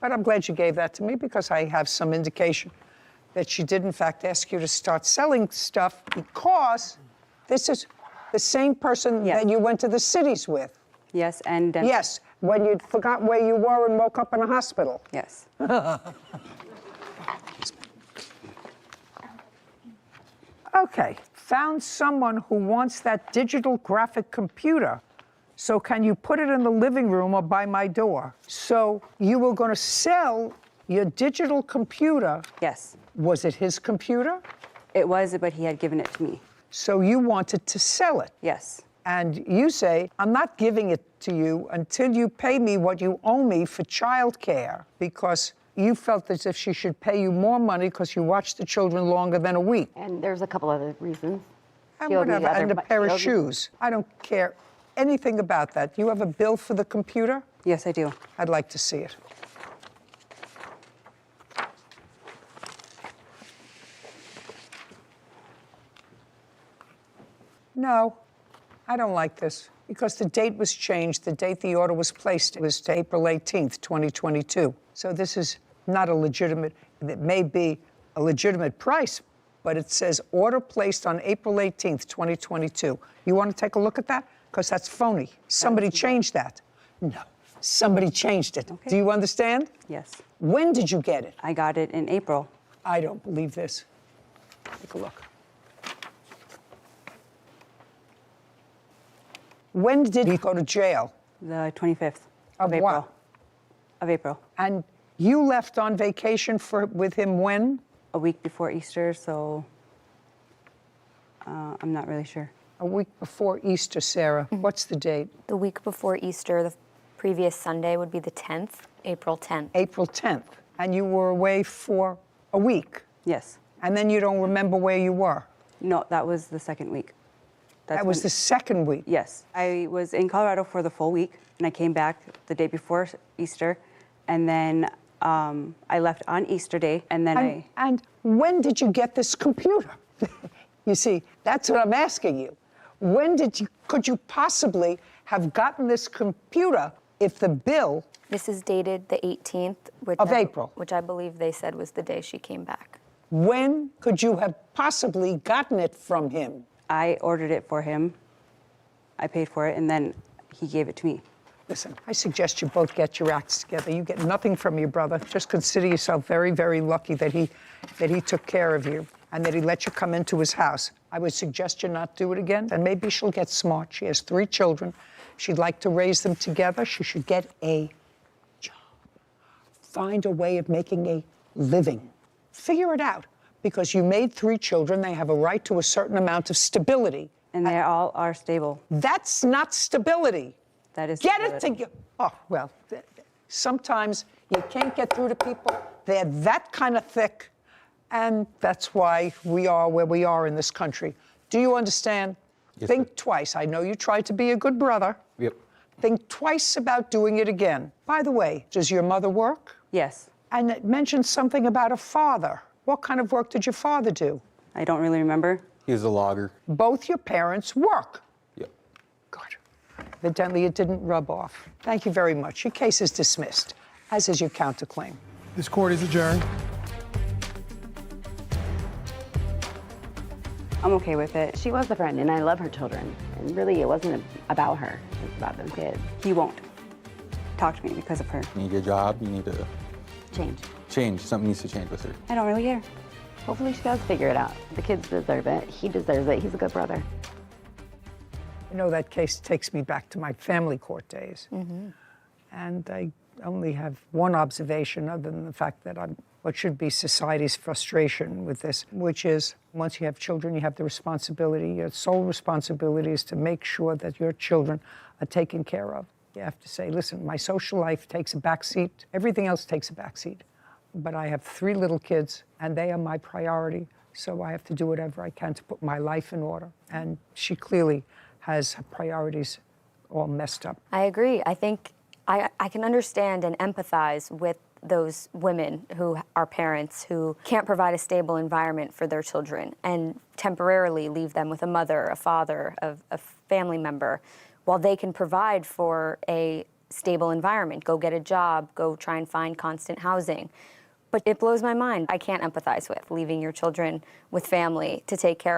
but I'm glad you gave that to me because I have some indication that she did, in fact, ask you to start selling stuff because this is the same person that you went to the cities with. Yes, and... Yes, when you forgot where you were and woke up in a hospital. Yes. Okay, found someone who wants that digital graphic computer. So can you put it in the living room or by my door? So you were going to sell Your digital computer, Yes. was it his computer? It was, but he had given it to me. So you wanted to sell it. Yes. And you say, I'm not giving it to you until you pay me what you owe me for childcare, because you felt as if she should pay you more money because you watched the children longer than a week. And there's a couple other reasons. And She owed me whatever, and a but pair she of owed me- shoes. I don't care anything about that. You have a bill for the computer? Yes, I do. I'd like to see it. No, I don't like this because the date was changed. The date the order was placed was to April 18th, 2022. So this is not a legitimate, it may be a legitimate price, but it says order placed on April 18th, 2022. You want to take a look at that? Because that's phony. Somebody changed that. No, somebody changed it. Do you understand? Yes. When did you get it? I got it in April. I don't believe this. Take a look. When did he go to jail? The 25th Of April. what? Of April. And you left on vacation with him when? A week before Easter, so I'm not really sure. A week before Easter, Sarah. What's the date? The week before Easter, the previous Sunday would be the 10th, April 10th. April 10th. And you were away for a week? Yes. And then you don't remember where you were? No, that was the second week. That was the second week? Yes. I was in Colorado for the full week, and I came back the day before Easter, and then I left on Easter Day, and then And when did you get this computer? You see, that's what I'm asking you. When could you possibly have gotten this computer if the bill... This is dated the 18th, of April. which I believe they said was the day she came back. When could you have possibly gotten it from him? I ordered it for him. I paid for it, and then he gave it to me. Listen, I suggest you both get your acts together. You get nothing from your brother. Just consider yourself very, very lucky that he took care of you and that he let you come into his house. I would suggest you not do it again, and maybe she'll get smart. She has 3 children. She'd like to raise them together. She should get a job. Find a way of making a living. Figure it out, because you made 3 children. They have a right to a certain amount of stability. And they all are stable. That's not stability. That is Get stability. it together. Oh, well, sometimes you can't get through to people. They're that kind of thick, and that's why we are where we are in this country. Do you understand? Yes, Think twice. I know you tried to be a good brother. Yep. Think twice about doing it again. By the way, does your mother work? Yes. And it mentioned something about a father. What kind of work did your father do? I don't really remember. He was a logger. Both your parents work. Yep. Good. Evidently, it didn't rub off. Thank you very much. Your case is dismissed, as is your counterclaim. This court is adjourned. I'm okay with it. She was a friend, and I love her children. And really, it wasn't about her. It was about those kids. He won't talk to me because of her. You need a job. You need to Change. Something needs to change with her. I don't really care. Hopefully she does figure it out. The kids deserve it. He deserves it. He's a good brother. You know, that case takes me back to my family court days. And I only have one observation other than the fact that I'm what should be society's frustration with this, which is once you have children, you have the responsibility, your sole responsibility is to make sure that your children are taken care of. You have to say, listen, my social life takes a back seat. Everything else takes a back seat. But I have 3 little kids, and they are my priority, so I have to do whatever I can to put my life in order. And she clearly has her priorities all messed up. I agree. I think I can understand and empathize with those women who are parents who can't provide a stable environment for their children and temporarily leave them with a mother, a father, a family member, while they can provide for a stable environment, go get a job, go try and find constant housing. But it blows my mind. I can't empathize with leaving your children with family to take care